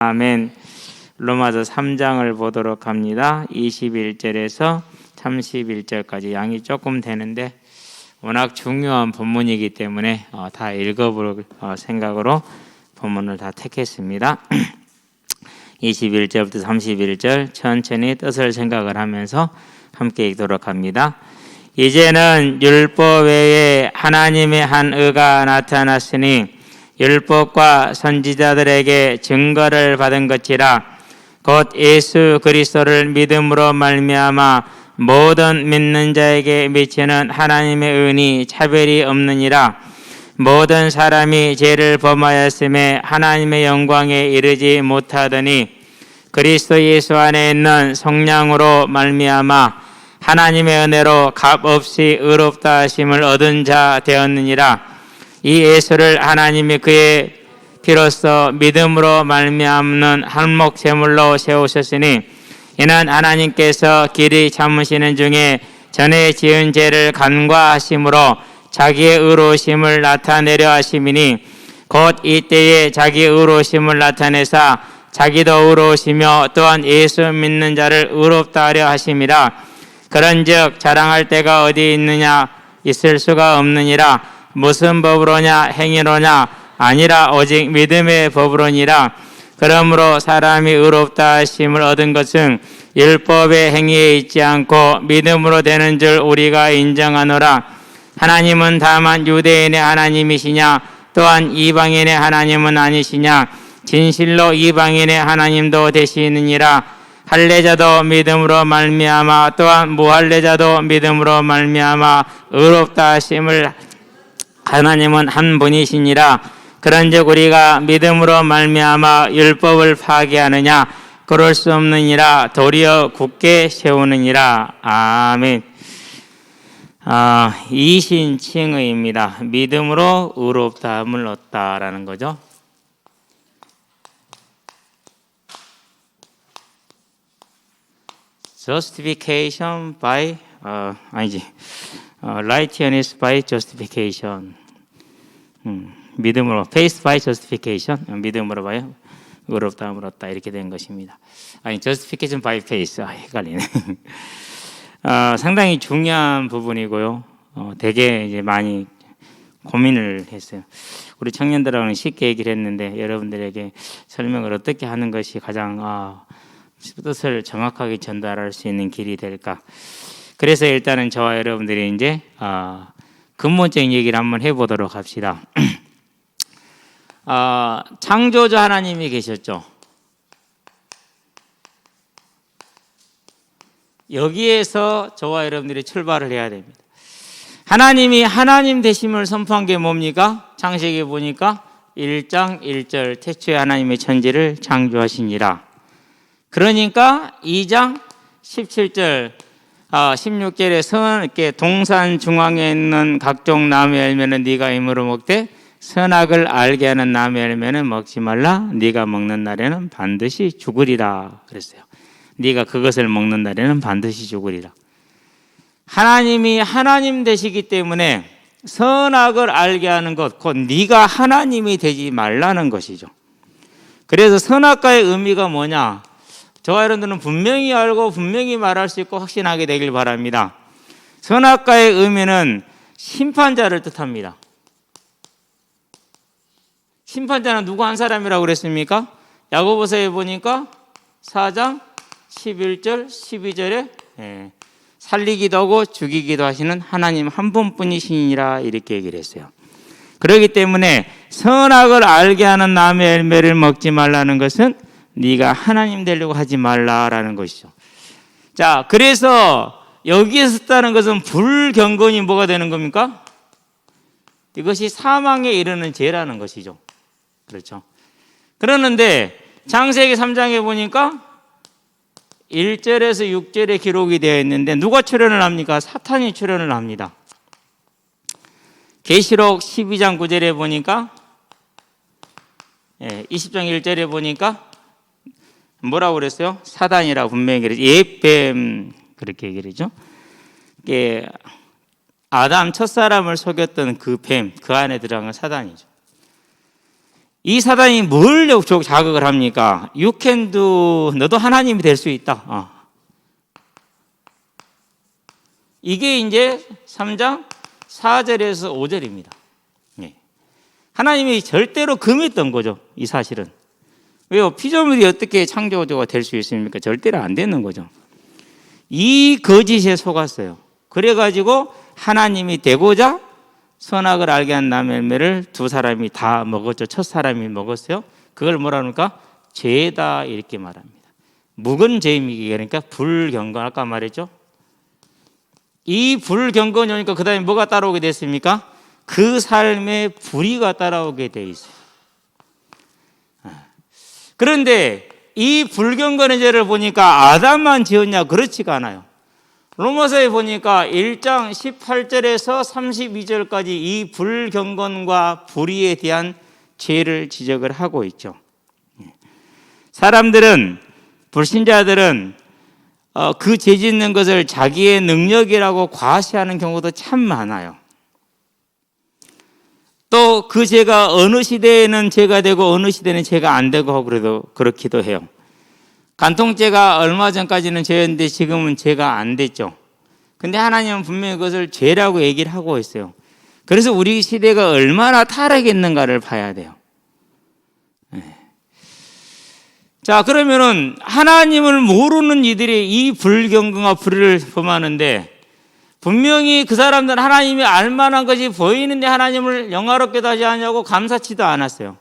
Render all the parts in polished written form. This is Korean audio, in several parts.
아멘. 로마서 3장을 보도록 합니다. 21절에서 31절까지 양이 조금 되는데 워낙 중요한 본문이기 때문에 다 읽어볼 생각으로 본문을 다 택했습니다. 21절부터 31절 천천히 뜻을 생각을 하면서 함께 읽도록 합니다. 이제는 율법 외에 하나님의 한 의가 나타났으니 율법과 선지자들에게 증거를 받은 것이라. 곧 예수 그리스도를 믿음으로 말미암아 모든 믿는 자에게 미치는 하나님의 은이 차별이 없느니라. 모든 사람이 죄를 범하였음에 하나님의 영광에 이르지 못하더니 그리스도 예수 안에 있는 성령으로 말미암아 하나님의 은혜로 값없이 의롭다 하심을 얻은 자 되었느니라. 이 예수를 하나님이 그의 피로써 믿음으로 말미암는 한몫 제물로 세우셨으니 이는 하나님께서 길이 참으시는 중에 전에 지은 죄를 간과하심으로 자기의 의로우심을 나타내려 하심이니 곧 이때에 자기의 의로우심을 나타내사 자기도 의로우시며 또한 예수 믿는 자를 의롭다 하려 하심이라. 그런즉 자랑할 때가 어디 있느냐? 있을 수가 없느니라. 무슨 법으로냐? 행위로냐? 아니라 오직 믿음의 법으로니라. 그러므로 사람이 의롭다 하심을 얻은 것은 율법의 행위에 있지 않고 믿음으로 되는 줄 우리가 인정하노라. 하나님은 다만 유대인의 하나님이시냐? 또한 이방인의 하나님은 아니시냐? 진실로 이방인의 하나님도 되시느니라. 할례자도 믿음으로 말미암아 또한 무할례자도 믿음으로 말미암아 의롭다 하심을 하나님은 한 분이시니라. 그런즉 우리가 믿음으로 말미암아 율법을 파괴하느냐? 그럴 수 없느니라. 도리어 굳게 세우느니라. 아멘. 이신칭의입니다. 믿음으로 의롭다함을 얻다라는 거죠. Justification by righteousness by justification. 믿음으로 faith by justification. 믿음으로 봐요. 의롭다함을 얻다 이렇게 된 것입니다. justification by faith. 헷갈리네. 상당히 중요한 부분이고요. 되게 이제 많이 고민을 했어요. 우리 청년들하고는 쉽게 얘기를 했는데 여러분들에게 설명을 어떻게 하는 것이 가장 뜻을 정확하게 전달할 수 있는 길이 될까? 그래서 일단은 저와 여러분들이 이제 근본적인 얘기를 한번 해보도록 합시다. 창조자 하나님이 계셨죠. 여기에서 저와 여러분들이 출발을 해야 됩니다. 하나님이 하나님 되심을 선포한 게 뭡니까? 창세기에 보니까 1장 1절 태초에 하나님의 천지를 창조하시니라. 그러니까 2장 17절 16절에 이렇게 동산 중앙에 있는 각종 나무의 열매는 네가 임으로 먹되 선악을 알게 하는 나무의 열매는 먹지 말라. 네가 먹는 날에는 반드시 죽으리라 그랬어요. 네가 그것을 먹는 날에는 반드시 죽으리라. 하나님이 하나님 되시기 때문에 선악을 알게 하는 것, 곧 네가 하나님이 되지 말라는 것이죠. 그래서 선악과의 의미가 뭐냐? 저와 여러분들은 분명히 알고 분명히 말할 수 있고 확신하게 되길 바랍니다. 선악과의 의미는 심판자를 뜻합니다. 심판자는 누구 한 사람이라고 그랬습니까? 야고보서에 보니까 4장 11절 12절에 살리기도 하고 죽이기도 하시는 하나님 한 분뿐이시니라 이렇게 얘기를 했어요. 그렇기 때문에 선악을 알게 하는 나무의 열매를 먹지 말라는 것은 네가 하나님 되려고 하지 말라라는 것이죠. 자, 그래서 여기에 썼다는 것은 불경건이 뭐가 되는 겁니까? 이것이 사망에 이르는 죄라는 것이죠. 그렇죠. 그러는데 창세기 3장에 보니까 1절에서 6절에 기록이 되어 있는데 누가 출현을 합니까? 사탄이 출현을 합니다. 계시록 12장 9절에 보니까 20장 1절에 보니까 뭐라고 그랬어요? 사단이라고 분명히 그랬죠. 옛뱀 그렇게 얘기를 했죠. 아담 첫사람을 속였던 그 뱀, 그 안에 들어간 건 사단이죠. 이 사단이 뭘 자극을 합니까? You can do, 너도 하나님이 될 수 있다. 이게 이제 3장 4절에서 5절입니다. 하나님이 절대로 금했던 거죠, 이 사실은. 왜요? 피조물이 어떻게 창조주가 될 수 있습니까? 절대로 안 되는 거죠. 이 거짓에 속았어요. 그래가지고 하나님이 되고자 선악을 알게 한 나무 열매를 두 사람이 다 먹었죠. 첫 사람이 먹었어요. 그걸 뭐라 그러니까? 죄다 이렇게 말합니다. 묵은 죄임이기, 그러니까 불경건, 아까 말했죠. 이 불경건이 오니까 그 다음에 뭐가 따라오게 됐습니까? 그 삶에 불의가 따라오게 돼 있어요. 그런데 이 불경건의 죄를 보니까 아담만 지었냐? 그렇지가 않아요. 로마서에 보니까 1장 18절에서 32절까지 이 불경건과 불의에 대한 죄를 지적을 하고 있죠. 사람들은, 불신자들은 그 죄 짓는 것을 자기의 능력이라고 과시하는 경우도 참 많아요. 또 그 죄가 어느 시대에는 죄가 되고 어느 시대는 죄가 안 되고 하고 그렇기도 해요. 간통죄가 얼마 전까지는 죄였는데 지금은 죄가 안 됐죠. 근데 하나님은 분명히 그것을 죄라고 얘기를 하고 있어요. 그래서 우리 시대가 얼마나 타락했는가를 봐야 돼요. 자, 그러면은 하나님을 모르는 이들이 이 불경건과 불의를 범하는데, 분명히 그 사람들은 하나님이 알만한 것이 보이는데 하나님을 영화롭게 하지 않냐고 감사치도 않았어요.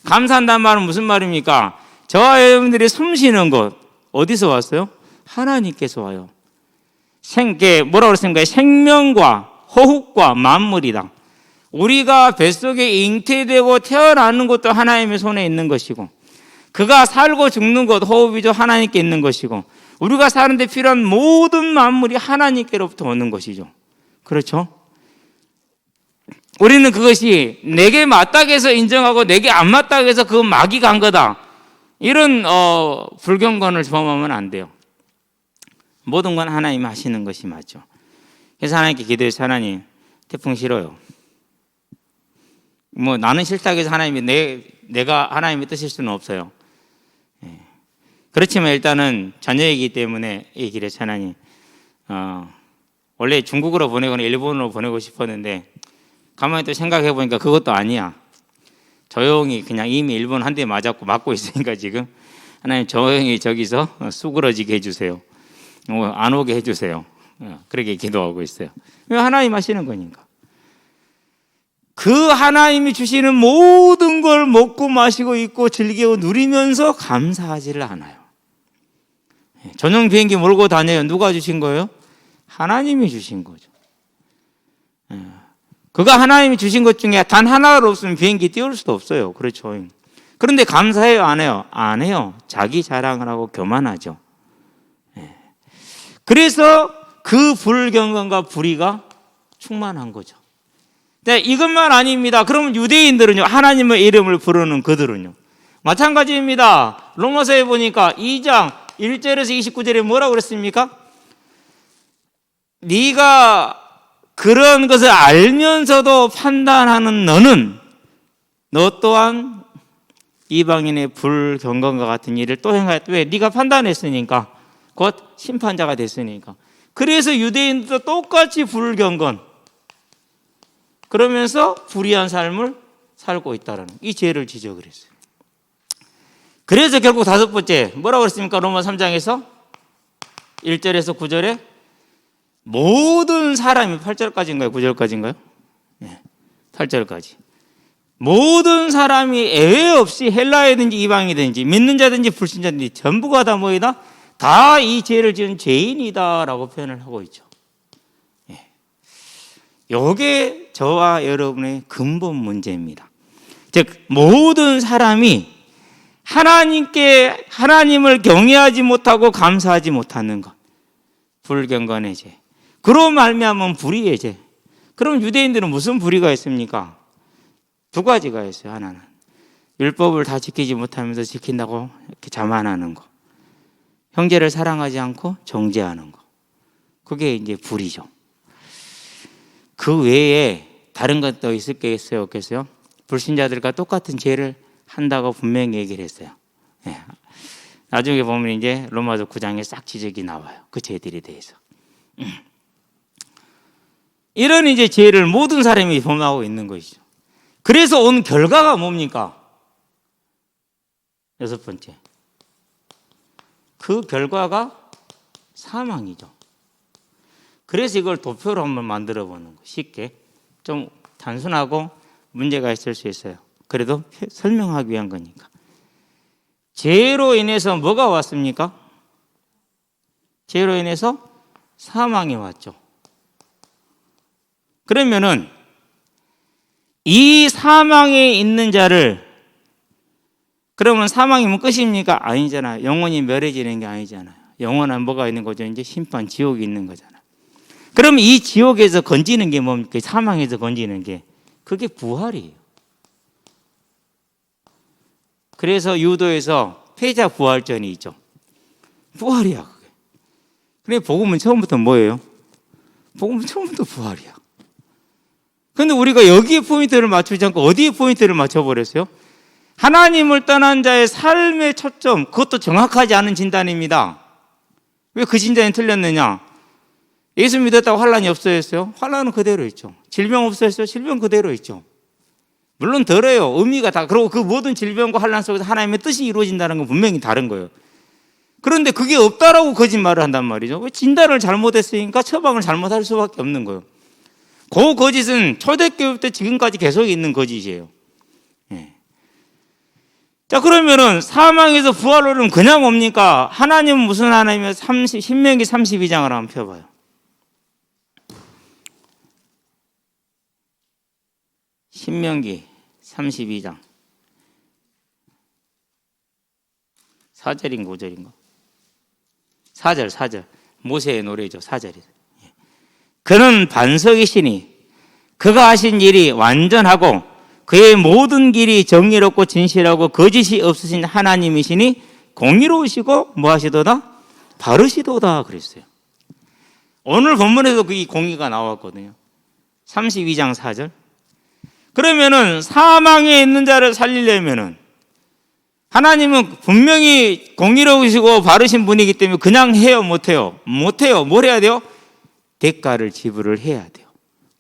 감사한다는 말은 무슨 말입니까? 저와 여러분들이 숨 쉬는 것 어디서 왔어요? 하나님께서 와요. 뭐라고 그랬습니까? 생명과 호흡과 만물이다. 우리가 뱃속에 잉태되고 태어나는 것도 하나님의 손에 있는 것이고, 그가 살고 죽는 것, 호흡이죠, 하나님께 있는 것이고, 우리가 사는데 필요한 모든 만물이 하나님께로부터 오는 것이죠. 그렇죠? 우리는 그것이 내게 맞다고 해서 인정하고 내게 안 맞다고 해서 그건 마귀가 간 거다, 이런 불경건을 범하면 안 돼요. 모든 건 하나님이 하시는 것이 맞죠. 그래서 하나님께 기도해서, 하나님, 태풍 싫어요. 나는 싫다고 해서 내가 하나님의 뜻일 수는 없어요. 그렇지만 일단은 자녀이기 때문에 얘기를 해서, 하나님, 원래 중국으로 보내거나 일본으로 보내고 싶었는데 가만히 또 생각해 보니까 그것도 아니야. 조용히 그냥 이미 일본 한 대 맞고 있으니까 지금, 하나님 조용히 저기서 수그러지게 해주세요. 안 오게 해주세요. 그렇게 기도하고 있어요. 왜? 하나님 하시는 거니까. 그 하나님이 주시는 모든 걸 먹고 마시고 있고 즐기고 누리면서 감사하지를 않아요. 전용 비행기 몰고 다녀요. 누가 주신 거예요? 하나님이 주신 거죠. 그가 하나님이 주신 것 중에 단 하나로 없으면 비행기 띄울 수도 없어요. 그렇죠. 그런데 감사해요? 안 해요? 안 해요. 자기 자랑을 하고 교만하죠. 그래서 그 불경건과 불의가 충만한 거죠. 네, 이것만 아닙니다. 그러면 유대인들은요, 하나님의 이름을 부르는 그들은요, 마찬가지입니다. 로마서에 보니까 2장 1절에서 29절에 뭐라고 그랬습니까? 네가 그런 것을 알면서도 판단하는 너 또한 이방인의 불경건과 같은 일을 또 행하였다. 왜? 네가 판단했으니까. 곧 심판자가 됐으니까. 그래서 유대인들도 똑같이 불경건, 그러면서 불의한 삶을 살고 있다는 이 죄를 지적을 했어요. 그래서 결국 다섯 번째 뭐라고 그랬습니까? 로마 3장에서 1절에서 9절에 모든 사람이, 8절까지인가요? 9절까지인가요? 네, 8절까지. 모든 사람이 예외 없이 헬라이든지 이방이든지 믿는 자든지 불신자든지 전부가 다 뭐이다? 다 이 죄를 지은 죄인이다라고 표현을 하고 있죠. 이게 저와 여러분의 근본 문제입니다. 즉, 모든 사람이 하나님을 경외하지 못하고 감사하지 못하는 것, 불경건의 죄. 그로 말미암은 불의의 죄. 그럼 유대인들은 무슨 불의가 있습니까? 두 가지가 있어요. 하나는 율법을 다 지키지 못하면서 지킨다고 이렇게 자만하는 거, 형제를 사랑하지 않고 정죄하는 거. 그게 이제 불의죠. 그 외에 다른 것도 있을겠어요, 없겠어요? 불신자들과 똑같은 죄를 한다고 분명히 얘기를 했어요. 예. 나중에 보면 이제 로마서 9장에 싹 지적이 나와요. 그 죄들에 대해서. 이런 이제 죄를 모든 사람이 범하고 있는 것이죠. 그래서 온 결과가 뭡니까? 6번째. 그 결과가 사망이죠. 그래서 이걸 도표로 한번 만들어 보는 거. 쉽게. 좀 단순하고 문제가 있을 수 있어요. 그래도 설명하기 위한 거니까. 죄로 인해서 뭐가 왔습니까? 죄로 인해서 사망이 왔죠. 그러면은 이 사망에 있는 자를, 그러면 사망이면 끝입니까? 아니잖아요. 영원히 멸해지는 게 아니잖아요. 영원한 뭐가 있는 거죠? 이제 심판, 지옥이 있는 거잖아요. 그럼 이 지옥에서 건지는 게 뭡니까? 사망에서 건지는 게, 그게 부활이에요. 그래서 유도에서 패자 부활전이 있죠. 부활이야, 그게. 그래, 복음은 처음부터 뭐예요? 복음은 처음부터 부활이야. 근데 우리가 여기에 포인트를 맞추지 않고 어디에 포인트를 맞춰버렸어요? 하나님을 떠난 자의 삶의 초점, 그것도 정확하지 않은 진단입니다. 왜 그 진단이 틀렸느냐? 예수 믿었다고 환란이 없어졌어요? 환란은 그대로 있죠. 질병 없어졌어요? 질병 그대로 있죠. 물론 덜해요. 의미가 다. 그리고 그 모든 질병과 환란 속에서 하나님의 뜻이 이루어진다는 건 분명히 다른 거예요. 그런데 그게 없다라고 거짓말을 한단 말이죠. 왜? 진단을 잘못했으니까 처방을 잘못할 수밖에 없는 거예요. 그 거짓은 초대교회 지금까지 계속 있는 거짓이에요. 예. 자, 그러면은 사망에서 부활로는 그냥 옵니까? 하나님은 무슨 하나님이면 신명기 32장을 한번 펴봐요. 신명기 32장 4절인가 5절인가? 4절 모세의 노래죠. 4절이죠. 그는 반석이시니 그가 하신 일이 완전하고 그의 모든 길이 정의롭고 진실하고 거짓이 없으신 하나님이시니 공의로우시고 뭐 하시도다? 바르시도다 그랬어요. 오늘 본문에도 이 공의가 나왔거든요. 32장 4절. 그러면은 사망에 있는 자를 살리려면은 하나님은 분명히 공의로우시고 바르신 분이기 때문에 그냥 해요, 못해요? 못해요. 뭘 해야 돼요? 대가를 지불을 해야 돼요.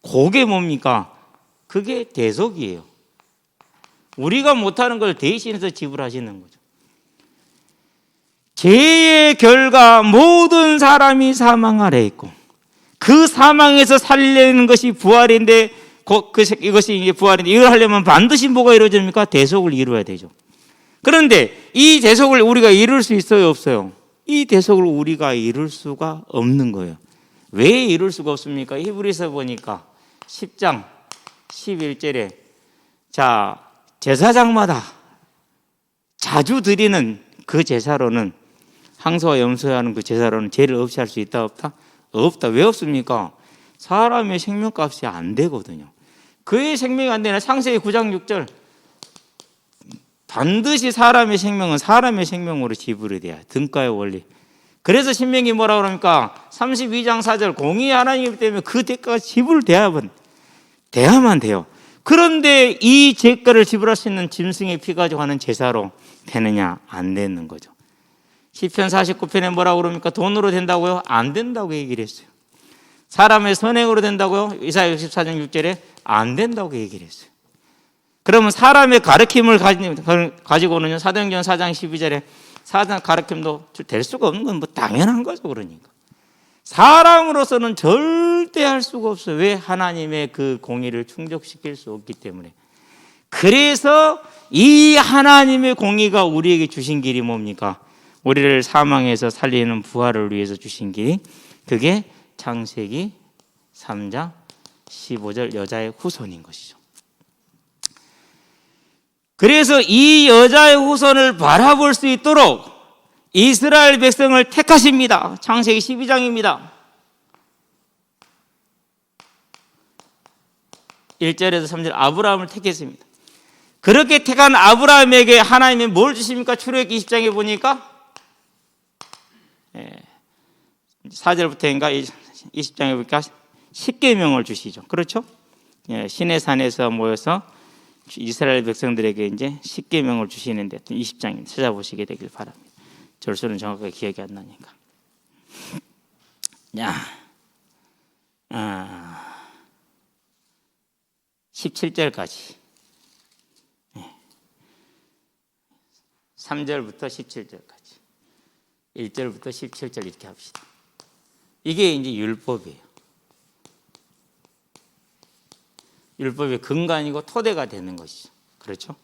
그게 뭡니까? 그게 대속이에요. 우리가 못하는 걸 대신해서 지불하시는 거죠. 죄의 결과 모든 사람이 사망 아래 있고 그 사망에서 살리는 것이 부활인데 이것이 이제 부활인데 이걸 하려면 반드시 뭐가 이루어집니까? 대속을 이루어야 되죠. 그런데 이 대속을 우리가 이룰 수 있어요, 없어요? 이 대속을 우리가 이룰 수가 없는 거예요. 왜 이룰 수가 없습니까? 히브리서 보니까 10장 11절에 자, 제사장마다 자주 드리는 그 제사로는 항소와 염소하는 그 제사로는 죄를 없이 할 수 있다 없다? 없다. 왜 없습니까? 사람의 생명값이 안 되거든요. 그의 생명이 안 되나? 창세기 9장 6절 반드시 사람의 생명은 사람의 생명으로 지불이 돼야 등가의 원리. 그래서 신명기 뭐라고 그럽니까? 32장 4절 공의 하나님이기 때문에 그 대가가 지불돼야만 돼요. 그런데 이 대가를 지불할 수 있는 짐승의 피 가지고 하는 제사로 되느냐? 안 되는 거죠. 시편 49편에 뭐라고 그럽니까? 돈으로 된다고요? 안 된다고 얘기를 했어요. 사람의 선행으로 된다고요? 이사야 64장 6절에 안 된다고 얘기를 했어요. 그러면 사람의 가르침을 가지고는 사도행전 4장 12절에 사단 가르침도 될 수가 없는 건 뭐 당연한 거죠. 그러니까 사람으로서는 절대 할 수가 없어요. 왜? 하나님의 그 공의를 충족시킬 수 없기 때문에. 그래서 이 하나님의 공의가 우리에게 주신 길이 뭡니까? 우리를 사망에서 살리는 부활을 위해서 주신 길이 그게 창세기 3장 15절 여자의 후손인 것이죠. 그래서 이 여자의 후손을 바라볼 수 있도록 이스라엘 백성을 택하십니다. 창세기 12장입니다. 1절에서 3절 아브라함을 택했습니다. 그렇게 택한 아브라함에게 하나님이 뭘 주십니까? 출애굽기 20장에 보니까 4절부터인가 20장에 보니까 10계명을 주시죠. 그렇죠? 시내산에서 모여서 이스라엘 백성들에게 이제 십계명을 주시는데 20장에 찾아보시게 되길 바랍니다. 절수는 정확하게 기억이 안 나니까. 야, 17절까지. 3절부터 17절까지. 1절부터 17절 이렇게 합시다. 이게 이제 율법이에요. 율법의 근간이고 토대가 되는 것이죠. 그렇죠?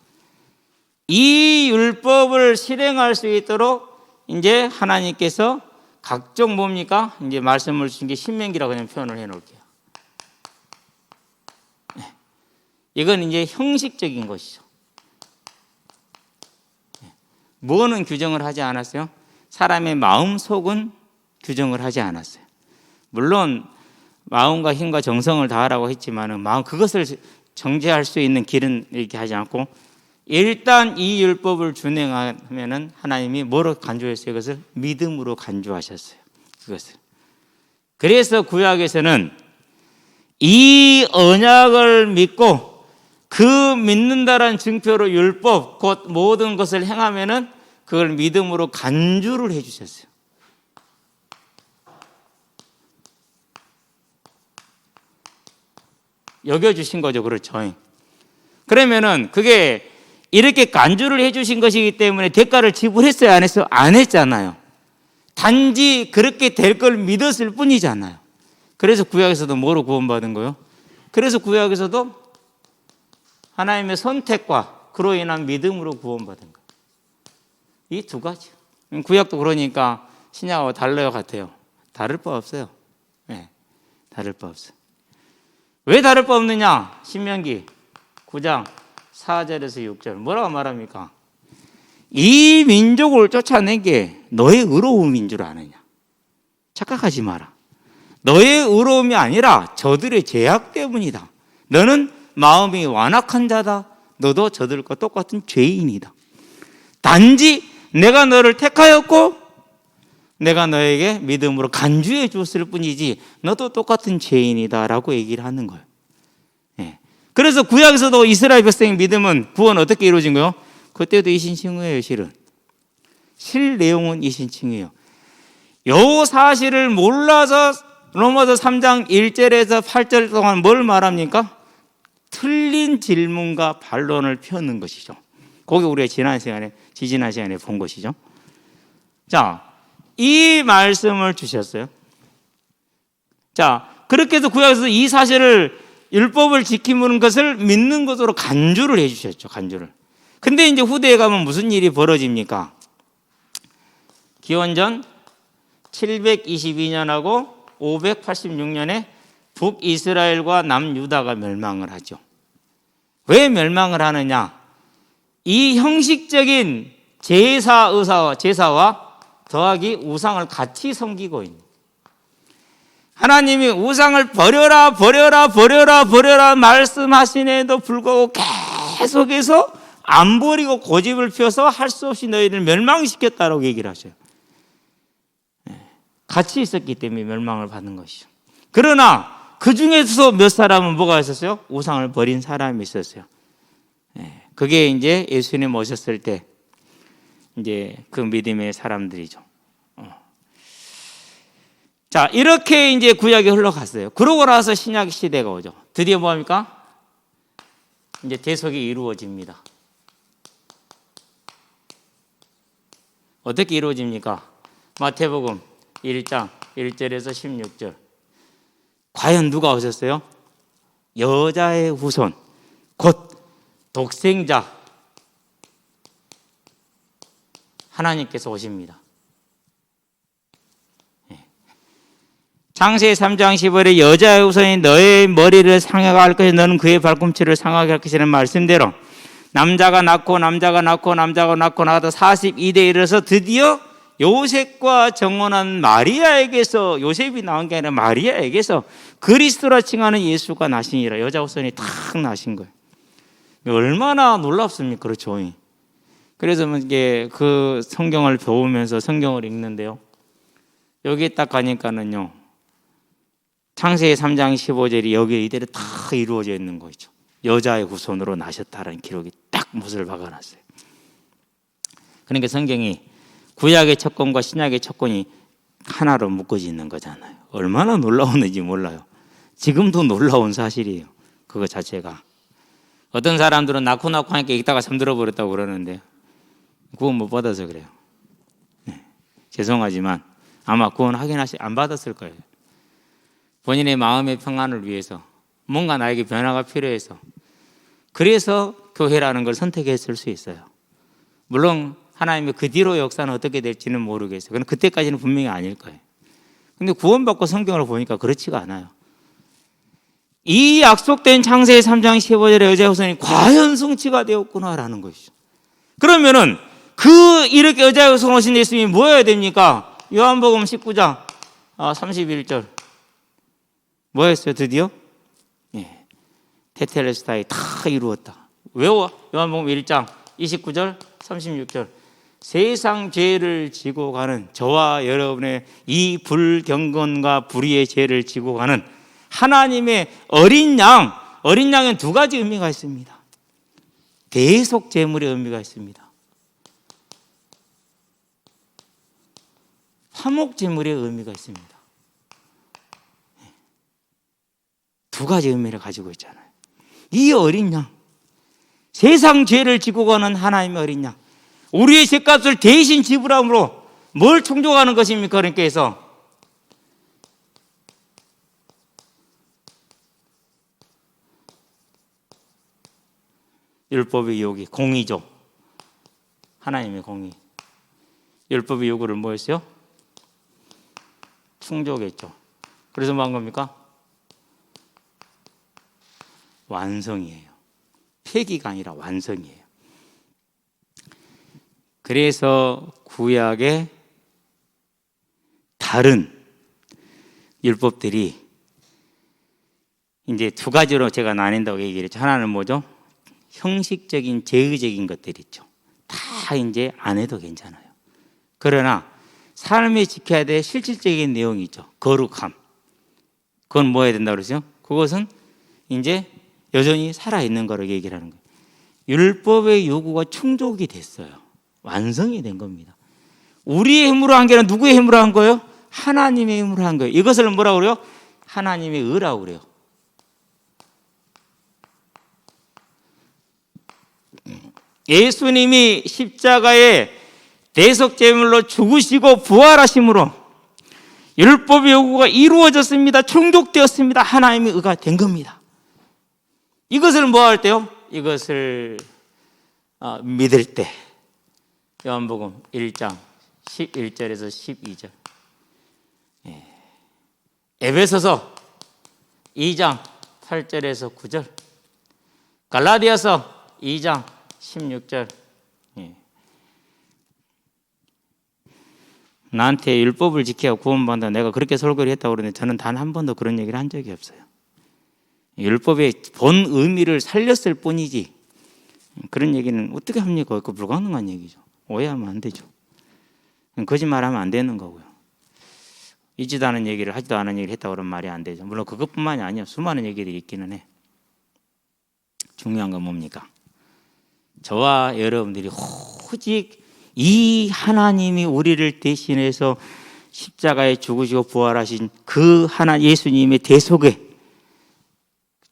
이 율법을 실행할 수 있도록 이제 하나님께서 각종 뭡니까? 이제 말씀을 주신 게 신명기라고 그냥 표현을 해 놓을게요. 네. 이건 이제 형식적인 것이죠. 네. 뭐는 규정을 하지 않았어요? 사람의 마음 속은 규정을 하지 않았어요. 물론 마음과 힘과 정성을 다하라고 했지만은 마음 그것을 정죄할 수 있는 길은 이렇게 하지 않고 일단 이 율법을 준행하면은 하나님이 뭐로 간주했어요? 이것을 믿음으로 간주하셨어요. 그것을. 그래서 구약에서는 이 언약을 믿고 그 믿는다라는 증표로 율법 곧 모든 것을 행하면은 그걸 믿음으로 간주를 해 주셨어요. 여겨주신 거죠. 그렇죠. 그러면은 그게 이렇게 간주를 해주신 것이기 때문에 대가를 지불했어요? 안 했어요? 안 했잖아요. 단지 그렇게 될 걸 믿었을 뿐이잖아요. 그래서 구약에서도 뭐로 구원받은 거예요? 그래서 구약에서도 하나님의 선택과 그로 인한 믿음으로 구원받은 거예요. 이 두 가지. 구약도 그러니까 신약하고 달라요, 같아요? 다를 바 없어요. 네, 다를 바 없어요. 왜 다를 바 없느냐? 신명기 9장 4절에서 6절 뭐라고 말합니까? 이 민족을 쫓아낸 게 너의 의로움인 줄 아느냐? 착각하지 마라. 너의 의로움이 아니라 저들의 죄악 때문이다. 너는 마음이 완악한 자다. 너도 저들과 똑같은 죄인이다. 단지 내가 너를 택하였고 내가 너에게 믿음으로 간주해 줬을 뿐이지 너도 똑같은 죄인이다 라고 얘기를 하는 거예요. 예. 그래서 구약에서도 이스라엘 백성의 믿음은 구원 어떻게 이루어진 거예요? 그때도 이신칭의예요. 실 내용은 이신칭이에요. 요 사실을 몰라서 로마서 3장 1절에서 8절 동안 뭘 말합니까? 틀린 질문과 반론을 펴는 것이죠. 그게 우리가 지지난 시간에 본 것이죠. 자, 이 말씀을 주셨어요. 자, 그렇게 해서 구약에서 이 사실을 율법을 지키는 것을 믿는 것으로 간주를 해 주셨죠. 간주를. 근데 이제 후대에 가면 무슨 일이 벌어집니까? 기원전 722년하고 586년에 북이스라엘과 남유다가 멸망을 하죠. 왜 멸망을 하느냐? 이 형식적인 제사와 더하기 우상을 같이 섬기고 있는, 하나님이 우상을 버려라 말씀하시는데도 불구하고 계속해서 안 버리고 고집을 펴서 할 수 없이 너희를 멸망시켰다라고 얘기를 하셔요. 같이 있었기 때문에 멸망을 받는 것이죠. 그러나 그 중에서 몇 사람은 뭐가 있었어요? 우상을 버린 사람이 있었어요. 그게 이제 예수님 오셨을 때 이제 그 믿음의 사람들이죠. 자, 이렇게 이제 구약이 흘러갔어요. 그러고 나서 신약 시대가 오죠. 드디어 뭐합니까? 이제 대속이 이루어집니다. 어떻게 이루어집니까? 마태복음 1장 1절에서 16절. 과연 누가 오셨어요? 여자의 후손, 곧 독생자 하나님께서 오십니다. 창세기 3장 15절에 여자의 후손이 너의 머리를 상하게 할 것이 너는 그의 발꿈치를 상하게 할 것이라는 말씀대로 남자가 낳고 나가다 42대에 이르러서 드디어 요셉과 정혼한 마리아에게서, 요셉이 낳은 게 아니라 마리아에게서 그리스도라 칭하는 예수가 나시니라. 여자 후손이 탁 나신 거예요. 얼마나 놀랍습니까? 그렇죠. 그래서 이게 그 성경을 배우면서 성경을 읽는데요, 여기에 딱 가니까는요, 창세기 3장 15절이 여기에 이대로 다 이루어져 있는 거죠. 여자의 후손으로 나셨다는 기록이 딱 못을 박아놨어요. 그러니까 성경이 구약의 척권과 신약의 척권이 하나로 묶어져 있는 거잖아요. 얼마나 놀라웠는지 몰라요. 지금도 놀라운 사실이에요. 그거 자체가. 어떤 사람들은 낳고 하니까 있다가 잠들어 버렸다고 그러는데 구원 못 받아서 그래요. 네. 죄송하지만 아마 구원 안 받았을 거예요. 본인의 마음의 평안을 위해서 뭔가 나에게 변화가 필요해서 그래서 교회라는 걸 선택했을 수 있어요. 물론 하나님의 그 뒤로 역사는 어떻게 될지는 모르겠어요. 그건 그때까지는 분명히 아닐 거예요. 근데 구원받고 성경을 보니까 그렇지가 않아요. 이 약속된 창세기 3장 15절의 여자의 후손이 과연 성취가 되었구나라는 것이죠. 그러면은 이렇게 여자의 후손 오신 예수님이 뭐여야 됩니까? 요한복음 19장 31절 뭐였어요? 드디어? 예. 테텔레스타이 다 이루었다. 외워. 요한복음 1장 29절 36절 세상 죄를 지고 가는 저와 여러분의 이 불경건과 불의의 죄를 지고 가는 하나님의 어린 양에는 두 가지 의미가 있습니다. 대속 제물의 의미가 있습니다. 화목 제물의 의미가 있습니다. 두 가지 의미를 가지고 있잖아요. 이 어린 양, 세상 죄를 지고 가는 하나님의 어린 양, 우리의 죄값을 대신 지불함으로 뭘 충족하는 것입니까? 그러니까 해서 율법의 요구, 공의죠. 하나님의 공의. 율법의 요구를 뭐였어요? 충족했죠. 그래서 뭐 한 겁니까? 완성이에요. 폐기가 아니라 완성이에요. 그래서 구약의 다른 율법들이 이제 두 가지로 제가 나뉜다고 얘기를 했죠. 하나는 뭐죠? 형식적인 제의적인 것들 있죠. 다 이제 안 해도 괜찮아요. 그러나 삶에 지켜야 될 실질적인 내용이 있죠. 거룩함. 그건 뭐 해야 된다고 그러죠? 그것은 이제 여전히 살아있는 거로 얘기를 하는 거예요. 율법의 요구가 충족이 됐어요. 완성이 된 겁니다. 우리의 힘으로 한 게 아니라 누구의 힘으로 한 거예요? 하나님의 힘으로 한 거예요. 이것을 뭐라고 그래요? 하나님의 의라고 그래요. 예수님이 십자가에 대속제물로 죽으시고 부활하심으로 율법의 요구가 이루어졌습니다. 충족되었습니다. 하나님의 의가 된 겁니다. 이것을 뭐 할 때요? 이것을 믿을 때 요한복음 1장 11절에서 12절 에베소서 2장 8절에서 9절 갈라디아서 2장 16절 나한테 율법을 지켜야 구원받는다. 내가 그렇게 설교를 했다고 그러는데 저는 단 한 번도 그런 얘기를 한 적이 없어요. 율법의 본 의미를 살렸을 뿐이지 그런 얘기는 어떻게 합니까? 그 불가능한 얘기죠. 오해하면 안 되죠. 거짓말하면 안 되는 거고요. 있지도 않은 얘기를 하지도 않은 얘기를 했다고 그러면 말이 안 되죠. 물론 그것뿐만이 아니에요. 수많은 얘기들이 있기는 해. 중요한 건 뭡니까? 저와 여러분들이 오직 이 하나님이 우리를 대신해서 십자가에 죽으시고 부활하신 그 예수님의 대속에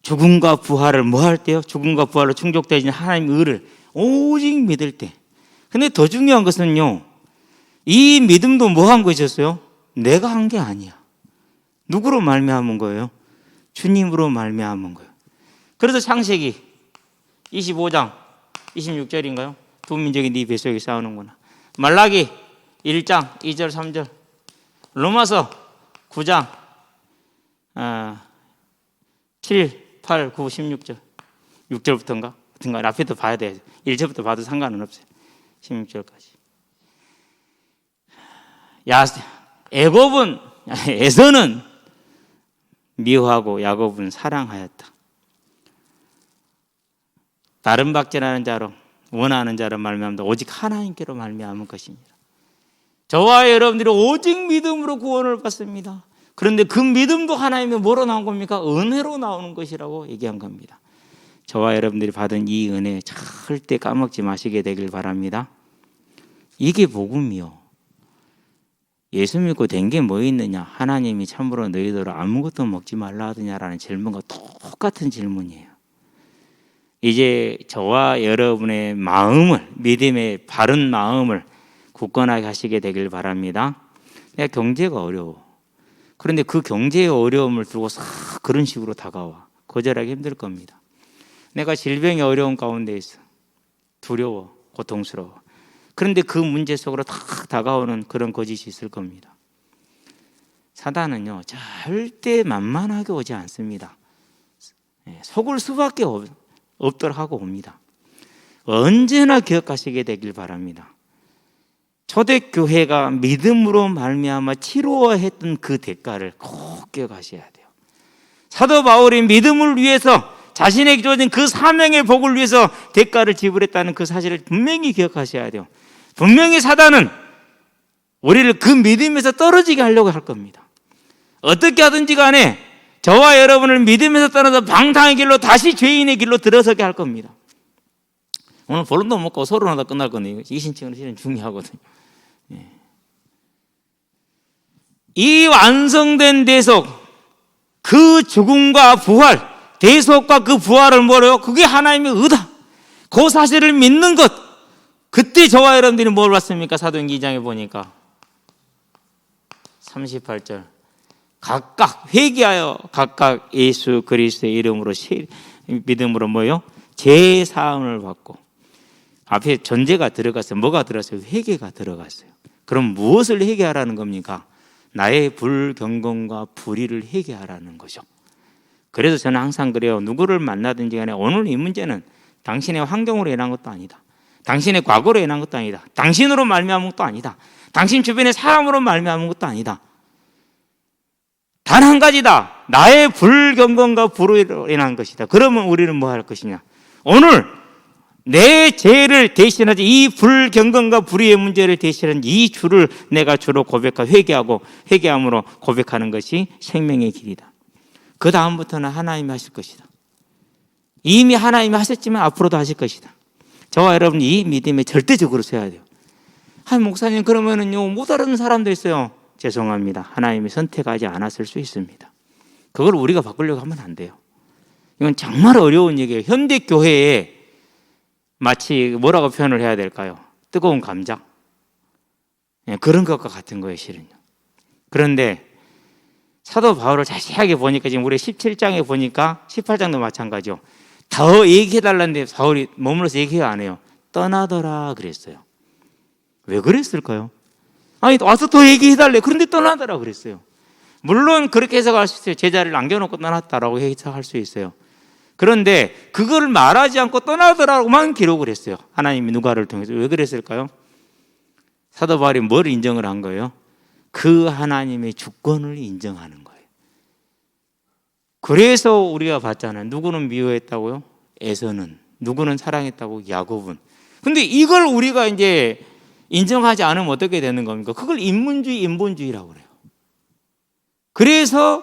죽음과 부활을 뭐 할 때요? 죽음과 부활로 충족되어진 하나님의 의를 오직 믿을 때. 근데 더 중요한 것은요, 이 믿음도 뭐 한 것이었어요? 내가 한 게 아니야. 누구로 말미암은 거예요? 주님으로 말미암은 거예요. 그래서 창세기 25장 26절인가요? 두 민족이 네 뱃속에 싸우는구나. 말라기 1장 2절 3절 로마서 9장 7, 8, 9, 16절 6절부터인가? 앞에도 봐야 돼요. 1절부터 봐도 상관은 없어요. 16절까지. 에서는 미워하고 야곱은 사랑하였다. 다른 박제하는 자로 원하는 자로 말미암다. 오직 하나님께로 말미암은 것입니다. 저와 여러분들이 오직 믿음으로 구원을 받습니다. 그런데 그 믿음도 하나님의 뭐로 나온 겁니까? 은혜로 나오는 것이라고 얘기한 겁니다. 저와 여러분들이 받은 이 은혜 절대 까먹지 마시게 되길 바랍니다. 이게 복음이요. 예수 믿고 된 게 뭐 있느냐? 하나님이 참으로 너희들 아무것도 먹지 말라 하더냐라는 질문과 똑같은 질문이에요. 이제 저와 여러분의 마음을, 믿음의 바른 마음을 굳건하게 하시게 되길 바랍니다. 내가 경제가 어려워. 그런데 그 경제의 어려움을 두고 싹 그런 식으로 다가와. 거절하기 힘들 겁니다. 내가 질병의 어려움 가운데 있어. 두려워, 고통스러워. 그런데 그 문제 속으로 탁 다가오는 그런 거짓이 있을 겁니다. 사단은요, 절대 만만하게 오지 않습니다. 속을 수밖에 없도록 하고 옵니다. 언제나 기억하시게 되길 바랍니다. 초대교회가 믿음으로 말미암아 치루어했던 그 대가를 꼭 기억하셔야 돼요. 사도 바울이 믿음을 위해서 자신에게 주어진 그 사명의 복을 위해서 대가를 지불했다는 그 사실을 분명히 기억하셔야 돼요. 분명히 사단은 우리를 그 믿음에서 떨어지게 하려고 할 겁니다. 어떻게 하든지 간에 저와 여러분을 믿음에서 떠나서 방탕의 길로 다시 죄인의 길로 들어서게 할 겁니다. 오늘 본론도 먹고 서론하다 끝날 건데 이 신칭은 실은 중요하거든요. 이 완성된 대속, 그 죽음과 부활, 대속과 그 부활을 뭐래요? 그게 하나님의 의다. 그 사실을 믿는 것. 그때 저와 여러분들이 뭘 봤습니까? 사도행전 2장에 보니까 38절 각각 회개하여 각각 예수 그리스도의 이름으로 믿음으로 뭐요? 제사함을 받고 앞에 전제가 들어갔어요. 뭐가 들어갔어요? 회개가 들어갔어요. 그럼 무엇을 회개하라는 겁니까? 나의 불경건과 불의를 회개하라는 거죠. 그래서 저는 항상 그래요. 누구를 만나든지 간에 오늘 이 문제는 당신의 환경으로 인한 것도 아니다. 당신의 과거로 인한 것도 아니다. 당신으로 말미암은 것도 아니다. 당신 주변의 사람으로 말미암은 것도 아니다. 단 한 가지다. 나의 불경건과 불의로 인한 것이다. 그러면 우리는 뭐 할 것이냐? 오늘 내 죄를 대신하지 이 불경건과 불의의 문제를 대신한 이 주를 내가 주로 고백하고 회개함으로 고백하는 것이 생명의 길이다. 그 다음부터는 하나님이 하실 것이다. 이미 하나님이 하셨지만 앞으로도 하실 것이다. 저와 여러분이 이 믿음에 절대적으로 서야 돼요. 목사님 그러면은요 못 알아듣는 사람도 있어요. 죄송합니다. 하나님이 선택하지 않았을 수 있습니다. 그걸 우리가 바꾸려고 하면 안 돼요. 이건 정말 어려운 얘기예요. 현대 교회에 마치 뭐라고 표현을 해야 될까요? 뜨거운 감자? 그런 것과 같은 거예요, 실은요. 그런데 사도 바울을 자세하게 보니까 지금 우리 17장에 보니까 18장도 마찬가지죠. 더 얘기해달라는데 바울이 머물러서 얘기 안 해요. 떠나더라 그랬어요. 왜 그랬을까요? 아니 와서 더 얘기해달래. 그런데 떠나더라 그랬어요. 물론 그렇게 해석할 수 있어요. 제자를 남겨놓고 떠났다라고 해석할 수 있어요. 그런데 그걸 말하지 않고 떠나더라고만 기록을 했어요. 하나님이 누가를 통해서. 왜 그랬을까요? 사도 바울이 뭘 인정을 한 거예요? 그 하나님의 주권을 인정하는 거예요. 그래서 우리가 봤잖아요. 누구는 미워했다고요? 에서는. 누구는 사랑했다고? 야곱은. 근데 이걸 우리가 이제 인정하지 않으면 어떻게 되는 겁니까? 그걸 인문주의, 인본주의라고 그래요. 그래서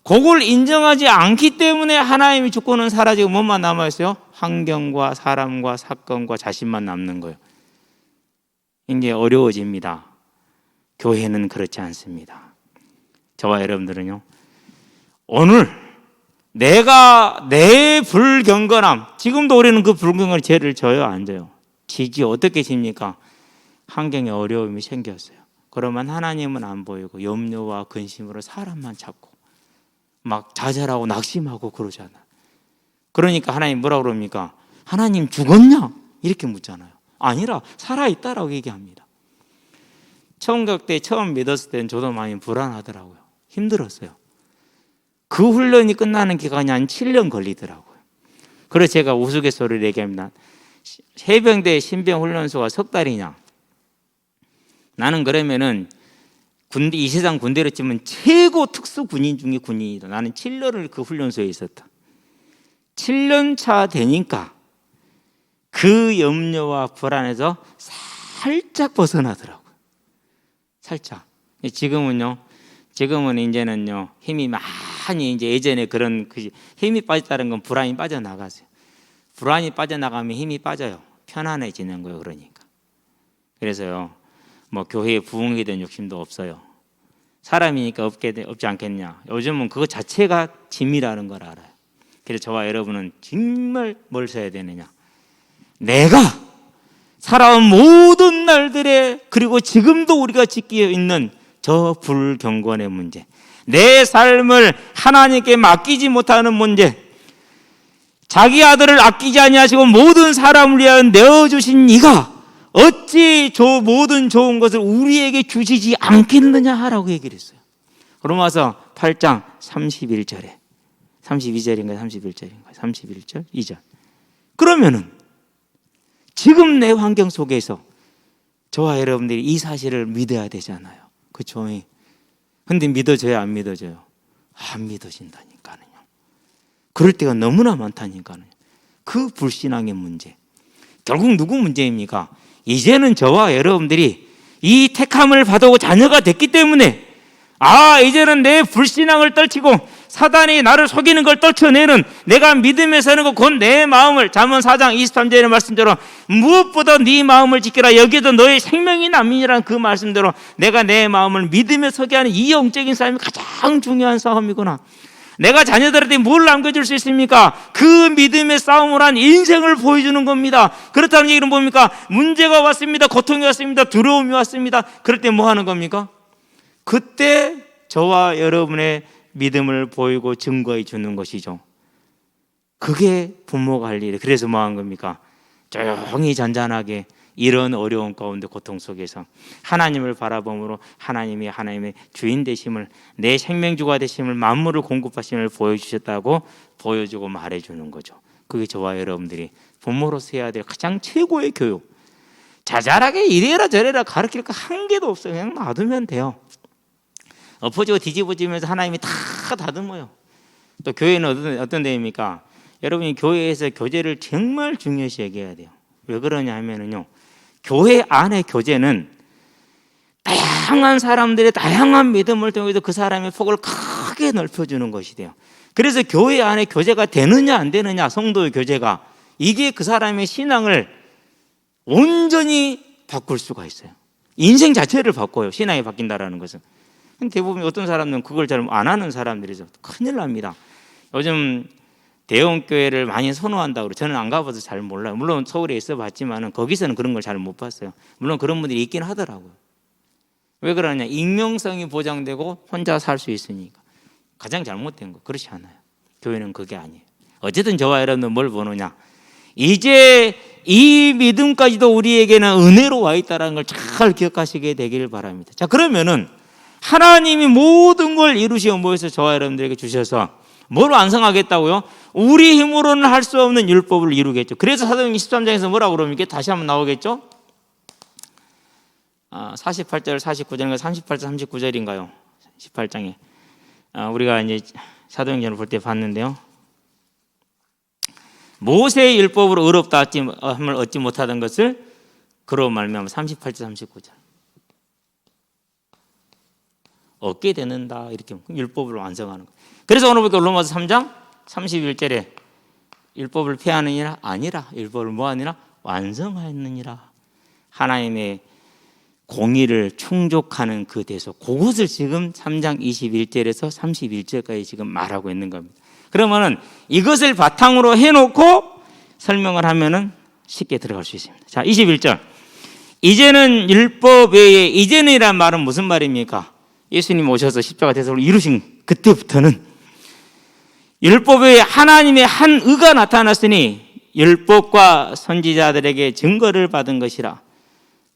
그걸 인정하지 않기 때문에 하나님의 주권은 사라지고 뭐만 남아있어요? 환경과 사람과 사건과 자신만 남는 거예요. 이제 어려워집니다. 교회는 그렇지 않습니다. 저와 여러분들은요, 오늘 내가 내 불경건함, 지금도 우리는 그 불경건의 죄를 져요, 안 져요? 지지. 어떻게 집니까? 환경에 어려움이 생겼어요. 그러면 하나님은 안 보이고 염려와 근심으로 사람만 찾고 막 좌절하고 낙심하고 그러잖아. 그러니까 하나님 뭐라고 그럽니까? 하나님 죽었냐? 이렇게 묻잖아요. 아니라 살아있다라고 얘기합니다. 청각 때 처음 믿었을 때는 저도 많이 불안하더라고요. 힘들었어요. 그 훈련이 끝나는 기간이 한 7년 걸리더라고요. 그래서 제가 우스갯소리를 얘기합니다. 해병대 신병 훈련소가 석 달이냐? 나는 그러면은 군대, 이 세상 군대로 치면 최고 특수 군인 중에 군인이다. 나는 7년을 그 훈련소에 있었다. 7년 차 되니까 그 염려와 불안에서 살짝 벗어나더라고요. 살짝. 지금은 이제는요, 힘이 많이 이제 예전에 그런 힘이 빠졌다는 건 불안이 빠져나가세요. 불안이 빠져나가면 힘이 빠져요. 편안해지는 거예요. 그러니까. 그래서요, 뭐 교회에 부흥에 대한 욕심도 없어요. 사람이니까 없지 않겠냐. 요즘은 그것 자체가 짐이라는 걸 알아요. 그래서 저와 여러분은 정말 뭘 써야 되느냐. 내가 살아온 모든 날들에, 그리고 지금도 우리가 지키고 있는 저 불경건의 문제, 내 삶을 하나님께 맡기지 못하는 문제, 자기 아들을 아끼지 아니하시고 모든 사람을 위하여 내어주신 이가 어찌 저 모든 좋은 것을 우리에게 주시지 않겠느냐 하라고 얘기를 했어요. 로마서 8장 31절에 32절인가요? 31절인가요? 31절 2절. 그러면은 지금 내 환경 속에서 저와 여러분들이 이 사실을 믿어야 되잖아요. 그렇죠? 근데 믿어져요, 안 믿어져요? 안 믿어진다니까요. 그럴 때가 너무나 많다니까요. 그 불신앙의 문제. 결국 누구 문제입니까? 이제는 저와 여러분들이 이 택함을 받고 자녀가 됐기 때문에, 이제는 내 불신앙을 떨치고 사단이 나를 속이는 걸 떨쳐내는, 내가 믿음에 서는 것, 곧 내 마음을, 잠언 4장 23절의 말씀대로 무엇보다 네 마음을 지켜라, 여기에도 너의 생명이 남이니라는 그 말씀대로 내가 내 마음을 믿음에 서게 하는 이 영적인 삶이 가장 중요한 싸움이구나. 내가 자녀들한테 뭘 남겨줄 수 있습니까? 그 믿음의 싸움을 한 인생을 보여주는 겁니다. 그렇다는 얘기는 뭡니까? 문제가 왔습니다. 고통이 왔습니다. 두려움이 왔습니다. 그럴 때 뭐 하는 겁니까? 그때 저와 여러분의 믿음을 보이고 증거해 주는 것이죠. 그게 부모가 할 일이에요. 그래서 뭐 한 겁니까? 조용히 잔잔하게 이런 어려운 가운데 고통 속에서 하나님을 바라봄으로 하나님이 하나님의 주인 되심을, 내 생명주가 되심을, 만물을 공급하심을 보여주셨다고 보여주고 말해주는 거죠. 그게 저와 여러분들이 부모로서 해야 될 가장 최고의 교육. 자잘하게 이래라 저래라 가르칠 거 한 개도 없어요. 그냥 놔두면 돼요. 엎어지고 뒤집어지면서 하나님이 다 다듬어요. 또 교회는 어떤 데입니까? 여러분이 교회에서 교제를 정말 중요시 여겨야 돼요. 왜 그러냐 하면은요, 교회 안의 교제는 다양한 사람들의 다양한 믿음을 통해서 그 사람의 폭을 크게 넓혀주는 것이 돼요. 그래서 교회 안에 교제가 되느냐 안 되느냐, 성도의 교제가, 이게 그 사람의 신앙을 온전히 바꿀 수가 있어요. 인생 자체를 바꿔요. 신앙이 바뀐다라는 것은. 대부분 어떤 사람들은 그걸 잘 안 하는 사람들이죠. 큰일 납니다. 요즘 대형 교회를 많이 선호한다고, 저는 안 가봐서 잘 몰라요. 물론 서울에 있어 봤지만 거기서는 그런 걸 잘 못 봤어요. 물론 그런 분들이 있긴 하더라고요. 왜 그러냐? 익명성이 보장되고 혼자 살 수 있으니까. 가장 잘못된 거. 그렇지 않아요. 교회는 그게 아니에요. 어쨌든 저와 여러분은 뭘 보느냐? 이제 이 믿음까지도 우리에게는 은혜로 와 있다는 걸 잘 기억하시게 되기를 바랍니다. 자, 그러면은 하나님이 모든 걸 이루시어 모여서 저와 여러분들에게 주셔서 뭘 완성하겠다고요? 우리 힘으로는 할 수 없는 율법을 이루겠죠. 그래서 사도행전 13장에서 뭐라고 그럽니까? 다시 한번 나오겠죠? 48절, 49절인가 38절, 39절인가요? 18장에 우리가 이제 사도행전을 볼 때 봤는데요. 모세의 율법으로 의롭다 함을 얻지 못하던 것을 그로 말미암아 38절, 39절 얻게 되는다, 이렇게 율법을 완성하는 거예요. 그래서 오늘 보니까 로마서 3장 31절에 율법을 폐하느니라 아니라 율법을 뭐하느니라 완성하느니라. 하나님의 공의를 충족하는 그 대소, 그것을 지금 3장 21절에서 31절까지 지금 말하고 있는 겁니다. 그러면은 이것을 바탕으로 해놓고 설명을 하면은 쉽게 들어갈 수 있습니다. 자, 21절. 이제는 율법 외에, 이제는이란 말은 무슨 말입니까? 예수님 오셔서 십자가 대속을 이루신 그때부터는 율법 외에 하나님의 한 의가 나타났으니 율법과 선지자들에게 증거를 받은 것이라.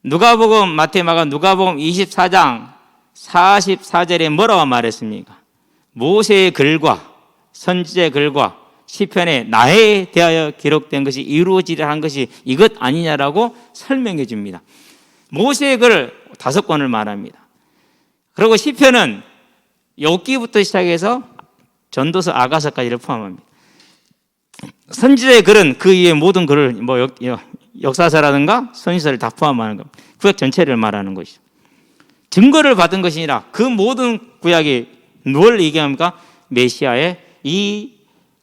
누가복음, 마태, 마가, 누가복음 24장 44절에 뭐라고 말했습니까? 모세의 글과 선지자의 글과 시편에 나에 대하여 기록된 것이 이루어지려 한 것이 이것 아니냐라고 설명해 줍니다. 모세의 글 5권을 말합니다. 그리고 시편은 욥기부터 시작해서 전도서 아가서까지를 포함합니다. 선지자의 글은 그 이외의 모든 글을 뭐 역사서라든가 선지서를 다 포함하는 겁니다. 구약 전체를 말하는 것이죠. 증거를 받은 것이 아니라 그 모든 구약이 뭘 얘기합니까? 메시아의 이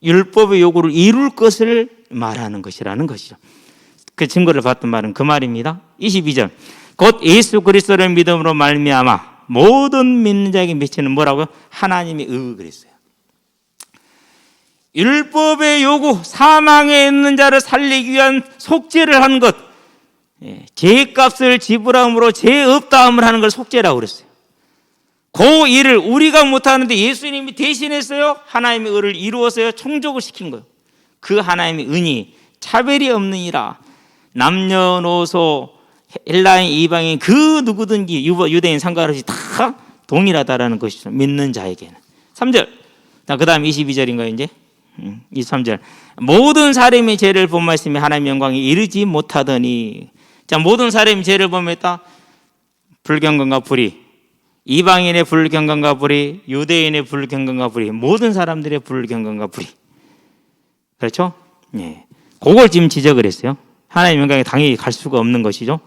율법의 요구를 이룰 것을 말하는 것이라는 것이죠. 그 증거를 봤던 말은 그 말입니다. 22절. 곧 예수 그리스도를 믿음으로 말미암아 모든 믿는 자에게 미치는 뭐라고요? 하나님의 의 그랬어요. 율법의 요구, 사망에 있는 자를 살리기 위한 속죄를 하는 것, 죄값을 지불함으로 죄 없다함을 하는 걸 속죄라고 그랬어요. 그 일을 우리가 못하는데 예수님이 대신했어요. 하나님의 의를 이루어서요 충족을 시킨 거예요. 그 하나님의 은이 차별이 없느니라. 남녀노소 헬라인 이방인 그 누구든지 유대인 상관없이 다 동일하다라는 것이죠. 믿는 자에게는. 3절. 그 다음 22절인가요 이제? 23절. 모든 사람이 죄를 범하였으며 하나님의 영광에 이르지 못하더니. 자, 모든 사람이 죄를 범했다. 불경건과 불의, 이방인의 불경건과 불의, 유대인의 불경건과 불의, 모든 사람들의 불경건과 불의. 그렇죠? 예. 그걸 지금 지적을 했어요. 하나님의 영광에 당연히 갈 수가 없는 것이죠.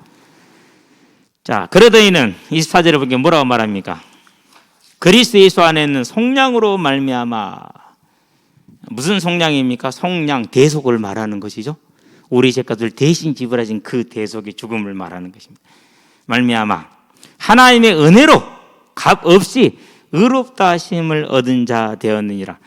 자, 그러더니는 24절에 보니까 뭐라고 말합니까? 그리스도 예수 안에 있는 속량으로 말미암아. 무슨 속량입니까? 속량, 대속을 말하는 것이죠. 우리 죄값을 대신 지불하신 그 대속의 죽음을 말하는 것입니다. 말미암아 하나님의 은혜로 값 없이 의롭다 하심을 얻은 자 되었느니라.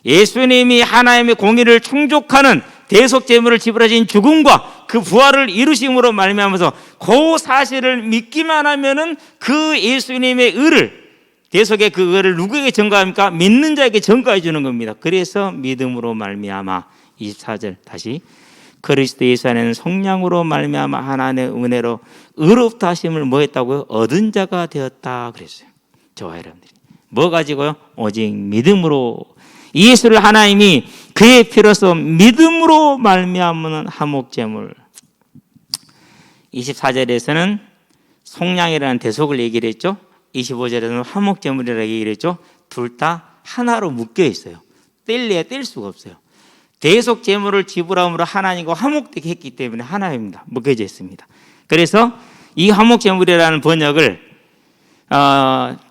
예수님이 하나님의 공의를 충족하는 대속 제물을 지불하신 죽음과 그 부활을 이루심으로 말미암아서 그 사실을 믿기만 하면은 그 예수님의 의를, 대속의 그 의를 누구에게 전가합니까? 믿는 자에게 전가해 주는 겁니다. 그래서 믿음으로 말미암아. 24절 다시. 그리스도 예수 안에는 속량으로 말미암아 하나님의 은혜로 의롭다 하심을 뭐 했다고요? 얻은 자가 되었다 그랬어요. 저와 여러분들이 뭐 가지고요? 오직 믿음으로. 예수를 하나님이 그의 피로서 믿음으로 말미암는 화목제물. 24절에서는 속량이라는 대속을 얘기를 했죠. 25절에서는 화목제물이라고 얘기를 했죠. 둘 다 하나로 묶여 있어요. 뗄래야 뗄 수가 없어요. 대속 제물을 지불함으로 하나님과 화목되게 했기 때문에 하나입니다. 묶여져 있습니다. 그래서 이 화목제물이라는 번역을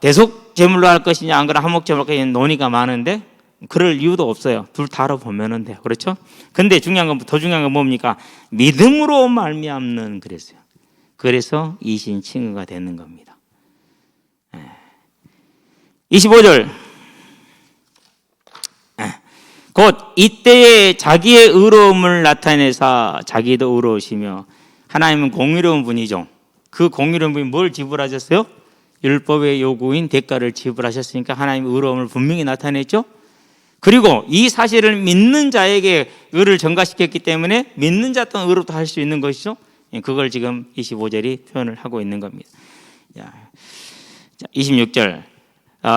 대속 제물로 할 것이냐 안 그러나 화목제물로 할 것이냐 논의가 많은데 그럴 이유도 없어요. 둘 다로 보면은 돼요. 그렇죠? 근데 더 중요한 건 뭡니까? 믿음으로 말미암는 그랬어요. 그래서 이신칭의가 되는 겁니다. 25절. 곧 이때에 자기의 의로움을 나타내사 자기도 의로우시며. 하나님은 공의로운 분이죠. 그 공의로운 분이 뭘 지불하셨어요? 율법의 요구인 대가를 지불하셨으니까 하나님의 의로움을 분명히 나타냈죠. 그리고 이 사실을 믿는 자에게 의를 전가시켰기 때문에 믿는 자 또한 의롭다 할 수 있는 것이죠. 그걸 지금 25절이 표현을 하고 있는 겁니다. 26절.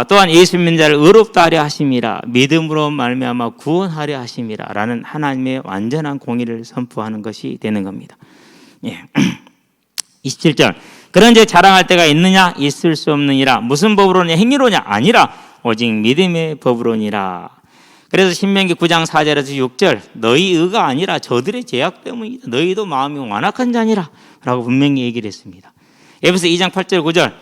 또한 예수 믿는 자를 의롭다 하려 하심이라. 믿음으로 말미암아 구원하려 하심이라. 라는 하나님의 완전한 공의를 선포하는 것이 되는 겁니다. 27절. 그런즉 자랑할 때가 있느냐? 있을 수 없느니라. 무슨 법으로냐? 행위로냐? 아니라 오직 믿음의 법으로니라. 그래서 신명기 9장 4절에서 6절. 너희 의가 아니라 저들의 죄악 때문이다. 너희도 마음이 완악한 자니라. 라고 분명히 얘기를 했습니다. 에베소 2장 8절 9절.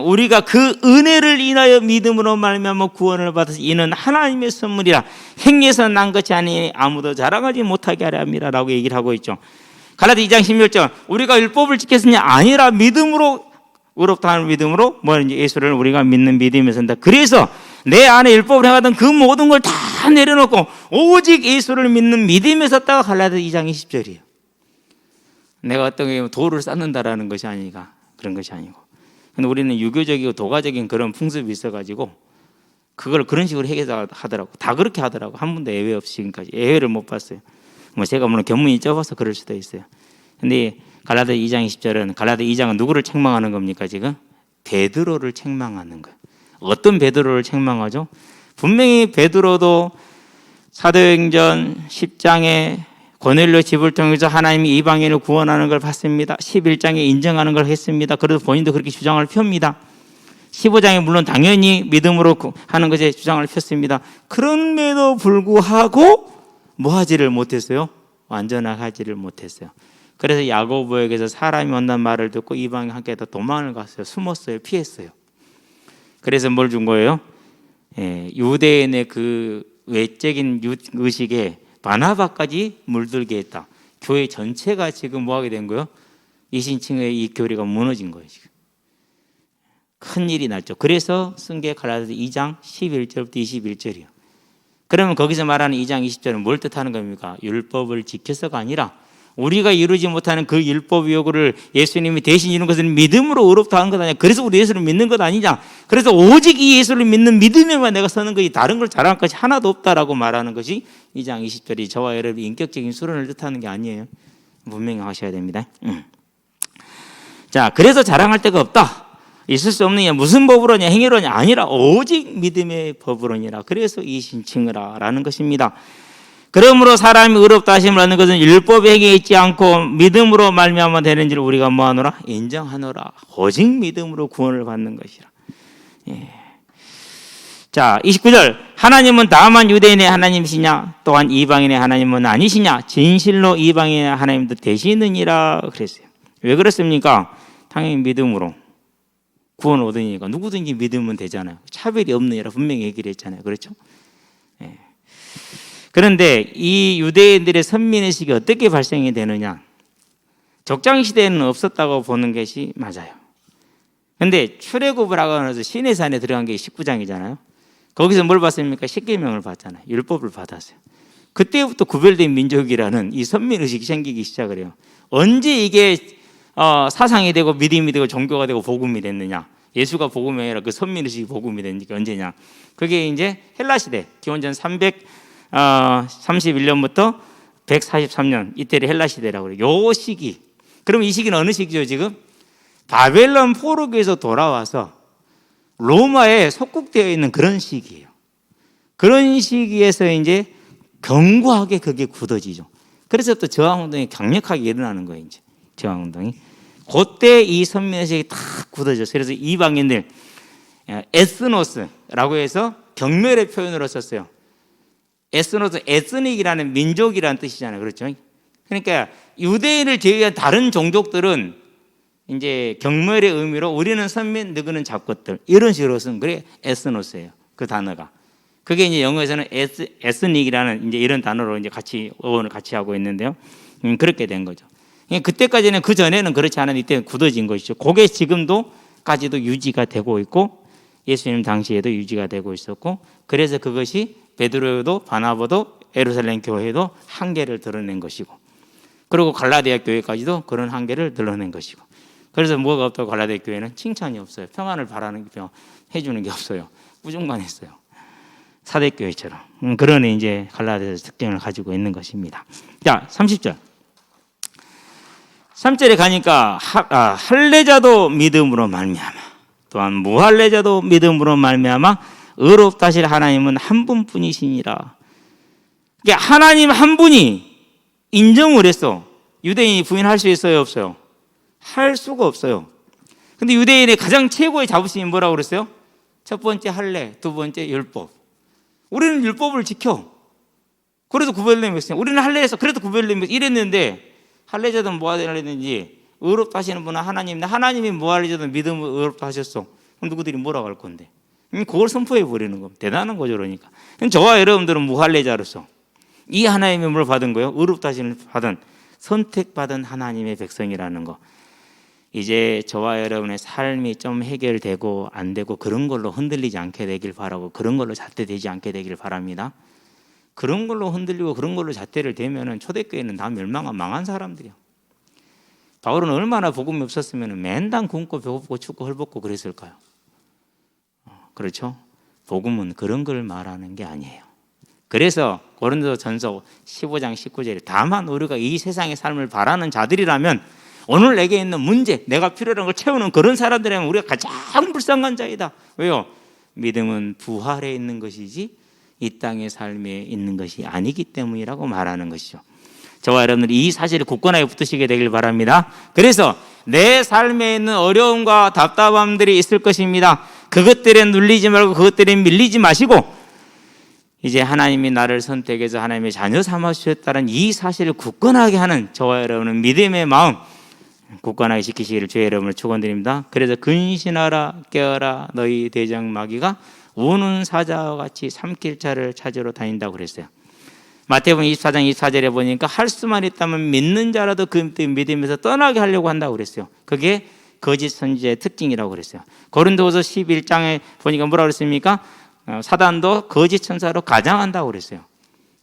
우리가 그 은혜를 인하여 믿음으로 말미암아 구원을 받아서 이는 하나님의 선물이라. 행위에서 난 것이 아니니 아무도 자랑하지 못하게 하려 함이라. 라고 얘기를 하고 있죠. 갈라디 2장 16절. 우리가 율법을 지켰으냐? 아니라 믿음으로, 의롭다 하는 믿음으로 예수를 우리가 믿는 믿음에 선다. 그래서 내 안에 율법을 행하던 그 모든 걸 다 내려놓고 오직 예수를 믿는 믿음에 섰다가 갈라디 2장 20절이에요. 내가 어떤 게 도를 쌓는다라는 것이 아니니까 그런 것이 아니고. 근데 우리는 유교적이고 도가적인 그런 풍습이 있어가지고 그걸 그런 식으로 해결하더라고. 다 그렇게 하더라고. 한 번도 예외 없이 지금까지. 예외를 못 봤어요. 제가 물론 견문이 좁아서 그럴 수도 있어요. 근데 갈라디 2장 20절은 갈라디 2장은 누구를 책망하는 겁니까 지금? 베드로를 책망하는 거예요. 어떤 베드로를 책망하죠? 분명히 베드로도 사도행전 10장에 고넬료 집을 통해서 하나님이 이방인을 구원하는 걸 봤습니다. 11장에 인정하는 걸 했습니다. 그래도 본인도 그렇게 주장을 펴니다. 15장에 물론 당연히 믿음으로 하는 것에 주장을 폈습니다. 그럼에도 불구하고 뭐 하지를 못했어요? 완전하게 하지를 못했어요. 그래서 야고보에게서 사람이 온다는 말을 듣고 이방인 함께 도망을 갔어요. 숨었어요. 피했어요. 그래서 뭘 준 거예요? 유대인의 그 외적인 의식에 바나바까지 물들게 했다. 교회 전체가 지금 뭐하게 된 거예요? 이신층의 이 교리가 무너진 거예요. 지금 큰 일이 났죠. 그래서 승계 갈라디아서 2장 11절부터 21절이요. 그러면 거기서 말하는 2장 20절은 뭘 뜻하는 겁니까? 율법을 지켜서가 아니라 우리가 이루지 못하는 그 율법 요구를 예수님이 대신 이룬 것은 믿음으로 의롭다 한 것 아니냐. 그래서 우리 예수를 믿는 것 아니냐. 그래서 오직 이 예수를 믿는 믿음에만 내가 서는 것이 다른 걸 자랑할 것이 하나도 없다라고 말하는 것이 2장 20절이 저와 여러분의 인격적인 수련을 뜻하는 게 아니에요. 분명히 하셔야 됩니다. 자, 그래서 자랑할 데가 없다. 있을 수 없느냐. 무슨 법으로냐. 행위로냐. 아니라 오직 믿음의 법으로니라. 그래서 이 신칭을 라는 것입니다. 그러므로 사람이 의롭다 하심을 얻는 것은 율법의 행위에 있지 않고 믿음으로 말미암아 되는 줄 우리가 뭐하노라? 인정하노라. 오직 믿음으로 구원을 받는 것이라. 예. 자, 29절. 하나님은 다만 유대인의 하나님이시냐? 또한 이방인의 하나님은 아니시냐? 진실로 이방인의 하나님도 되시느니라 그랬어요. 왜 그렇습니까? 당연히 믿음으로 구원 얻으니까 누구든지 믿으면 되잖아요. 차별이 없느니라 분명히 얘기를 했잖아요. 그렇죠? 예. 그런데 이 유대인들의 선민의식이 어떻게 발생이 되느냐? 적장시대에는 없었다고 보는 것이 맞아요. 그런데 출애굽을 하고 나서 시내산에 들어간 게 19장이잖아요. 거기서 뭘 받습니까? 십계명을 받잖아요. 율법을 받았어요. 그때부터 구별된 민족이라는 이 선민의식이 생기기 시작을 해요. 언제 이게 사상이 되고 믿음이 되고 종교가 되고 복음이 됐느냐? 예수가 복음이 아니라 그 선민의식이 복음이 되니까 언제냐? 그게 이제 헬라시대 기원전 331년부터 143년 이때를 헬라시대라고 그래요. 요 시기. 그럼 이 시기는 어느 시기죠 지금? 바벨론 포로기에서 돌아와서 로마에 속국되어 있는 그런 시기예요. 그런 시기에서 이제 견고하게 그게 굳어지죠. 그래서 또 저항운동이 강력하게 일어나는 거예요. 이제 저항운동이. 그때 이 선민의식이 다 굳어졌어요. 그래서 이방인들 에스노스라고 해서 경멸의 표현으로 썼어요. 에스노스, 에스닉이라는 민족이라는 뜻이잖아요. 그렇죠? 그러니까 유대인을 제외한 다른 종족들은 이제 경멸의 의미로 우리는 선민, 너희는 잡것들 이런 식으로 쓴 그게 에스노스예요. 그 단어가. 그게 이제 영어에서는 에스닉이라는 이제 이런 단어로 이제 같이 어원을 같이 하고 있는데요. 그렇게 된 거죠. 그때까지는 그 전에는 그렇지 않았는데 이때 굳어진 것이죠. 그게 지금도까지도 유지가 되고 있고 예수님 당시에도 유지가 되고 있었고 그래서 그것이 베드로도 바나바도 예루살렘 교회도 한계를 드러낸 것이고 그리고 갈라디아 교회까지도 그런 한계를 드러낸 것이고 그래서 뭐가 없다고 갈라디아 교회는 칭찬이 없어요. 평안을 바라는 게 해주는 게 없어요. 무중만 했어요. 사대교회처럼 그런 이제 갈라디아에서 특징을 가지고 있는 것입니다. 자, 30절. 3절에 가니까 할례자도 믿음으로 말미암아 또한 무할례자도 믿음으로 말미암아 의롭다 하실 하나님은 한 분뿐이시니라. 그러니까 하나님 한 분이 인정을 했어. 유대인이 부인할 수 있어요, 없어요? 할 수가 없어요. 근데 유대인의 가장 최고의 자부심이 뭐라고 그랬어요? 첫 번째 할례, 두 번째 율법. 우리는 율법을 지켜. 그래도 구별됨이었어요. 우리는 할례에서 그래도 구별됨이었어요. 이랬는데 할례자든 뭐하려는지 의롭다 하시는 분은 하나님인데 하나님이 뭐하려든 믿음을 의롭다 하셨어. 그럼 누구들이 뭐라고 할 건데? 그걸 선포해 버리는 겁니다. 대단한 거죠. 그러니까 저와 여러분들은 무할례자로서 이 하나님의 뭘 받은 거예요? 의롭다 하시는 받은 선택받은 하나님의 백성이라는 거. 이제 저와 여러분의 삶이 좀 해결되고 안 되고 그런 걸로 흔들리지 않게 되길 바라고 그런 걸로 잣대되지 않게 되길 바랍니다. 그런 걸로 흔들리고 그런 걸로 잣대를 대면은 초대교회는 다 멸망한 망한 사람들이요. 바울은 얼마나 복음이 없었으면 맨날 굶고 배고프고 춥고 헐벗고 그랬을까요? 그렇죠? 복음은 그런 걸 말하는 게 아니에요. 그래서 고린도전서 15장 19절에 다만 우리가 이 세상의 삶을 바라는 자들이라면 오늘 내게 있는 문제, 내가 필요한 걸 채우는 그런 사람들이라면 우리가 가장 불쌍한 자이다. 왜요? 믿음은 부활에 있는 것이지 이 땅의 삶에 있는 것이 아니기 때문이라고 말하는 것이죠. 저와 여러분들이 이 사실에 굳건하게 붙으시게 되길 바랍니다. 그래서 내 삶에 있는 어려움과 답답함들이 있을 것입니다. 그것들에 눌리지 말고 그것들에 밀리지 마시고 이제 하나님이 나를 선택해서 하나님의 자녀 삼아 주셨다는 이 사실을 굳건하게 하는 저와 여러분은 믿음의 마음 굳건하게 지키시기를 주의 여러분을 축원드립니다. 그래서 근신하라 깨어라 너희 대장 마귀가 우는 사자와 같이 삼킬 자를 찾으러 다닌다고 그랬어요. 마태복음 24장 24절에 보니까 할 수만 있다면 믿는 자라도 그 믿음에서 떠나게 하려고 한다고 그랬어요. 그게 거짓 선지자의 특징이라고 그랬어요. 고린도후서 11장에 보니까 뭐라고 그랬습니까? 사단도 거짓 천사로 가장한다고 그랬어요.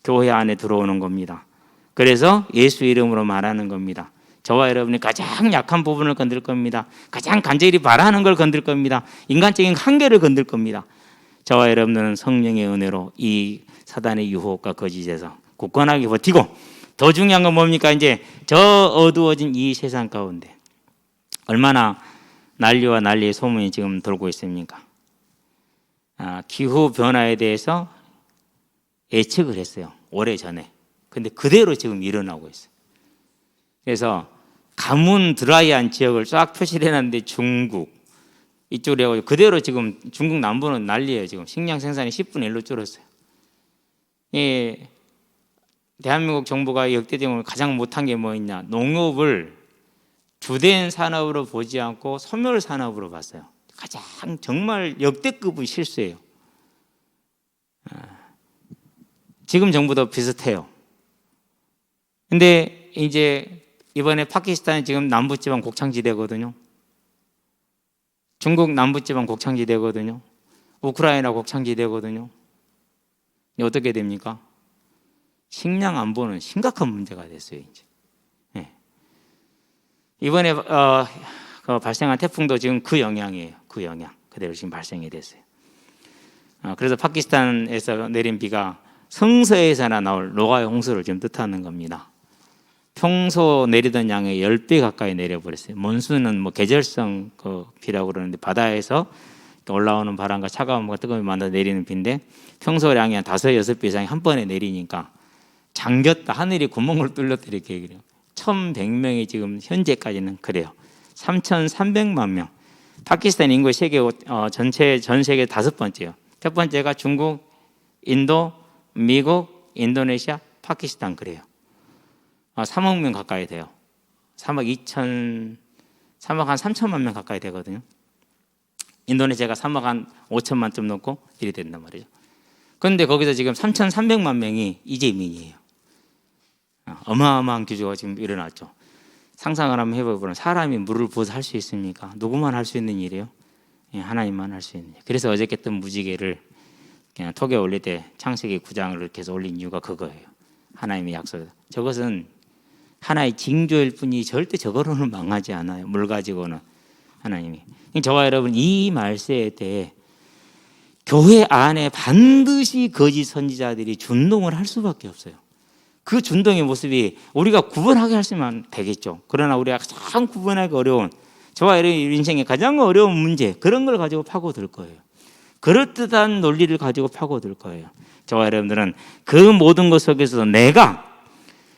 교회 안에 들어오는 겁니다. 그래서 예수 이름으로 말하는 겁니다. 저와 여러분이 가장 약한 부분을 건들 겁니다. 가장 간절히 바라는 걸 건들 겁니다. 인간적인 한계를 건들 겁니다. 저와 여러분들은 성령의 은혜로 이 사단의 유혹과 거짓에서 굳건하게 버티고, 더 중요한 건 뭡니까? 이제 저 어두워진 이 세상 가운데 얼마나 난리와 난리의 소문이 지금 돌고 있습니까? 기후 변화에 대해서 예측을 했어요. 오래전에. 근데 그대로 지금 일어나고 있어요. 그래서 가뭄 드라이한 지역을 쫙 표시를 해놨는데 중국 이쪽으로 해가지고 그대로 지금 중국 남부는 난리예요. 지금 식량 생산이 10분의 1로 줄었어요. 대한민국 정부가 역대적으로 가장 못한 게 뭐 있냐? 농업을 주된 산업으로 보지 않고 소멸 산업으로 봤어요. 가장 정말 역대급의 실수예요. 지금 정부도 비슷해요. 근데 이제 이번에 파키스탄이 지금 남부지방 곡창지대거든요. 중국 남부지방 곡창지대거든요. 우크라이나 곡창지대거든요. 어떻게 됩니까? 식량 안보는 심각한 문제가 됐어요. 이제. 네. 이번에 발생한 태풍도 지금 그 영향이에요. 그 영향 그대로 지금 발생이 됐어요. 그래서 파키스탄에서 내린 비가 성서에서나 나올 노아의 홍수를 지금 뜻하는 겁니다. 평소 내리던 양의 10배 가까이 내려버렸어요. 몬순은 뭐 계절성 비라고 그러는데 바다에서 올라오는 바람과 차가운 물과 뜨거움이 만나 내리는 비인데 평소 양이 한 5, 6배 이상이 한 번에 내리니까 잠겼다, 하늘이 구멍을 뚫렸다 이렇게 얘기해요. 1,100명이 지금 현재까지는 그래요. 3,300만 명. 파키스탄 인구 세계 전 세계 5번째요. 첫 번째가 중국, 인도, 미국, 인도네시아, 파키스탄 그래요. 3억 명 가까이 돼요. 3억 한 3천만 명 가까이 되거든요. 인도네시아가 3억 한 5천만 좀 넘고 이래 된단 말이죠. 그런데 거기서 지금 3,300만 명이 이재민이에요. 어마어마한 규조가 지금 일어났죠. 상상을 한번 해보면 사람이 물을 부어서 할 수 있습니까? 누구만 할 수 있는 일이에요? 하나님만 할 수 있는 일. 그래서 어저께 뜬 무지개를 그냥 톡에 올릴 때 창세기 9장을 계속 올린 이유가 그거예요. 하나님의 약속. 저것은 하나의 징조일 뿐이 절대 저거로는 망하지 않아요. 물 가지고는 하나님이. 저와 여러분 이 말세에 대해 교회 안에 반드시 거짓 선지자들이 준동을 할 수밖에 없어요. 그 준동의 모습이 우리가 구분하게 하시면 되겠죠. 그러나 우리가 가장 구분하기 어려운 저와 여러분 인생의 가장 어려운 문제 그런 걸 가지고 파고들 거예요. 그럴듯한 논리를 가지고 파고들 거예요. 저와 여러분들은 그 모든 것 속에서 내가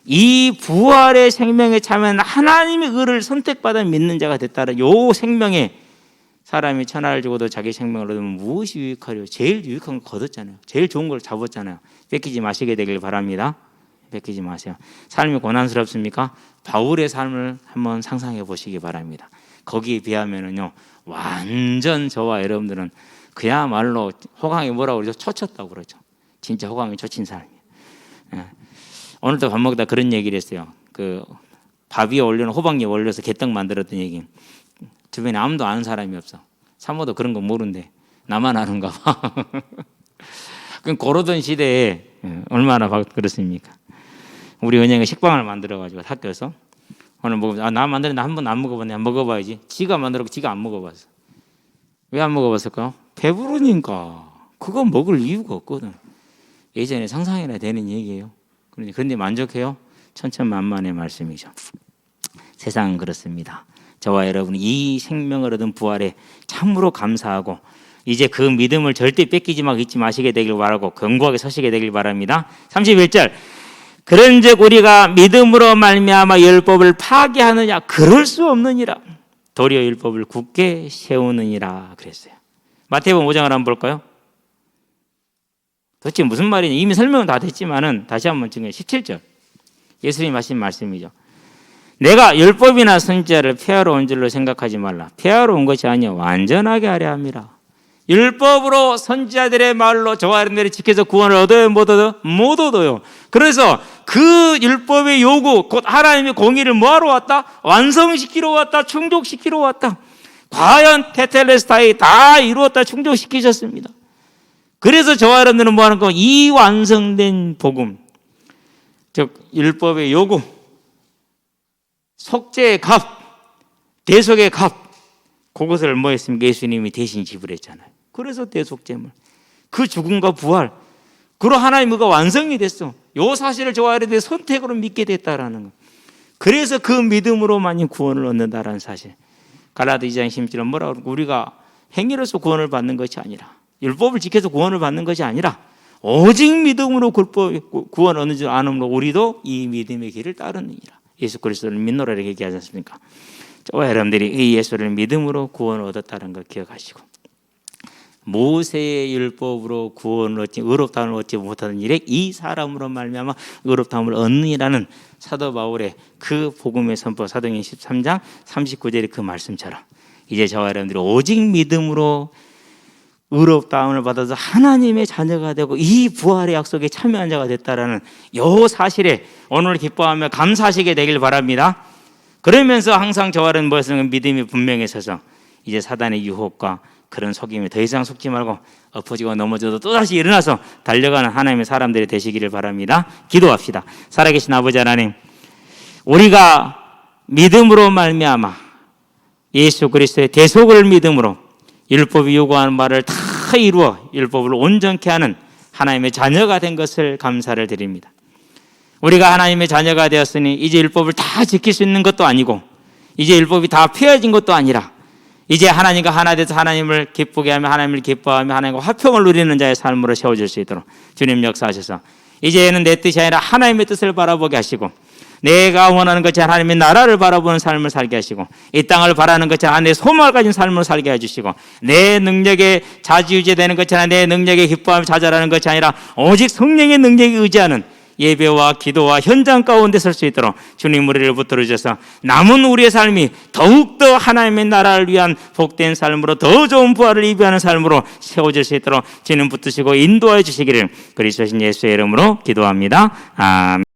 이 부활의 생명에 참여한 하나님의 의를 선택받아 믿는 자가 됐다는 요 생명에 사람이 천하를 주고도 자기 생명을 얻으면 무엇이 유익하려? 제일 유익한 걸 거뒀잖아요. 제일 좋은 걸 잡았잖아요. 뺏기지 마시게 되길 바랍니다. 뺏기지 마세요. 삶이 고난스럽습니까? 바울의 삶을 한번 상상해 보시기 바랍니다. 거기에 비하면은요 완전 저와 여러분들은 그야말로 호강이 뭐라고 그러죠? 초쳤다고 그러죠. 진짜 호강이 초친 사람이에요. 오늘도 밥 먹다 그런 얘기를 했어요. 그 밥 위에 올려놓은 호박잎 올려서 개떡 만들었던 얘기. 주변에 아무도 아는 사람이 없어. 사모도 그런 거 모른대. 나만 아는가 봐. 그럼 그러던 시대에 얼마나 그렇습니까? 우리 은행에 식빵을 만들어가지고 학교에서 오늘 나 만들었는데 한 번도 안 먹어봤네. 먹어봐야지. 지가 만들었고 지가 안 먹어봤어. 왜 안 먹어봤을까? 배부르니까. 그거 먹을 이유가 없거든. 예전에 상상이나 되는 얘기예요. 그런데 만족해요? 천천만만의 말씀이죠. 세상은 그렇습니다. 저와 여러분 이 생명을 얻은 부활에 참으로 감사하고 이제 그 믿음을 절대 뺏기지 잊지 마시게 되길 바라고 견고하게 서시게 되길 바랍니다. 31절 그런즉 우리가 믿음으로 말미암아 율법을 파괴하느냐? 그럴 수 없느니라. 도리어 율법을 굳게 세우느니라 그랬어요. 마태복음 5장을 한번 볼까요? 도대체 무슨 말이냐? 이미 설명은 다 됐지만은 다시 한번 증거해. 17절 예수님이 하신 말씀이죠. 내가 율법이나 선지자를 폐하러 온 줄로 생각하지 말라. 폐하러 온 것이 아니요 완전하게 하려 함이라. 율법으로 선지자들의 말로 저와 여러분들이 지켜서 구원을 얻어요, 못 얻어요? 못 얻어요. 그래서 그 율법의 요구, 곧 하나님의 공의를 뭐하러 왔다? 완성시키러 왔다, 충족시키러 왔다. 과연 테텔레스타이 다 이루었다, 충족시키셨습니다. 그래서 저와 여러분들은 뭐 하는 거? 이 완성된 복음, 즉 율법의 요구, 속죄의 값, 대속의 값, 그것을 뭐 했습니까? 예수님이 대신 지불했잖아요. 그래서 대속제물, 그 죽음과 부활, 그로 하나님의 의가 완성이 됐어. 요 사실을 저와 여러분들이 선택으로 믿게 됐다라는 거. 그래서 그 믿음으로만이 구원을 얻는다라는 사실. 갈라디 2장 16절은 뭐라고 그러고, 우리가 행위로서 구원을 받는 것이 아니라, 율법을 지켜서 구원을 받는 것이 아니라 오직 믿음으로 구원 얻는 줄 아므로 우리도 이 믿음의 길을 따르느니라. 예수 그리스도를 믿노라 이렇게 얘기하지 않습니까? 저와 여러분들이 이 예수를 믿음으로 구원을 얻었다는 걸 기억하시고, 모세의 율법으로 구원을 얻지 의롭다함을 얻지 못하는 일에 이 사람으로 말미암아 의롭다함을 얻느니라는 사도 바울의 그 복음의 선포, 사도행전 13장 39절의 그 말씀처럼 이제 저와 여러분들이 오직 믿음으로 의롭다함을 받아서 하나님의 자녀가 되고 이 부활의 약속에 참여한 자가 됐다라는 이 사실에 오늘 기뻐하며 감사하시게 되길 바랍니다. 그러면서 항상 저와 여러분 뭐였으면 믿음이 분명해서서 이제 사단의 유혹과 그런 속임에 더 이상 속지 말고 엎어지고 넘어져도 또다시 일어나서 달려가는 하나님의 사람들이 되시기를 바랍니다. 기도합시다. 살아계신 아버지 하나님, 우리가 믿음으로 말미암아 예수 그리스도의 대속을 믿음으로 율법이 요구하는 말을 다 이루어 율법을 온전케 하는 하나님의 자녀가 된 것을 감사를 드립니다. 우리가 하나님의 자녀가 되었으니 이제 율법을 다 지킬 수 있는 것도 아니고 이제 율법이 다 폐해진 것도 아니라 이제 하나님과 하나 돼서 하나님을 기쁘게 하며 하나님을 기뻐하며 하나님과 화평을 누리는 자의 삶으로 세워질 수 있도록 주님 역사하셔서 이제는 내 뜻이 아니라 하나님의 뜻을 바라보게 하시고 내가 원하는 것이 하나님의 나라를 바라보는 삶을 살게 하시고 이 땅을 바라는 것이 아니라 내 소망을 가진 삶을 살게 해주시고 내 능력에 좌지우지되는 것이 아니라 내 능력에 기뻐하며 좌절하는 것이 아니라 오직 성령의 능력에 의지하는 예배와 기도와 현장 가운데 설 수 있도록 주님 우리를 붙들어 주셔서 남은 우리의 삶이 더욱더 하나님의 나라를 위한 복된 삶으로 더 좋은 부활을 이루하는 삶으로 세워질 수 있도록 주님 붙드시고 인도하여 주시기를 그리스도신 예수의 이름으로 기도합니다. 아멘.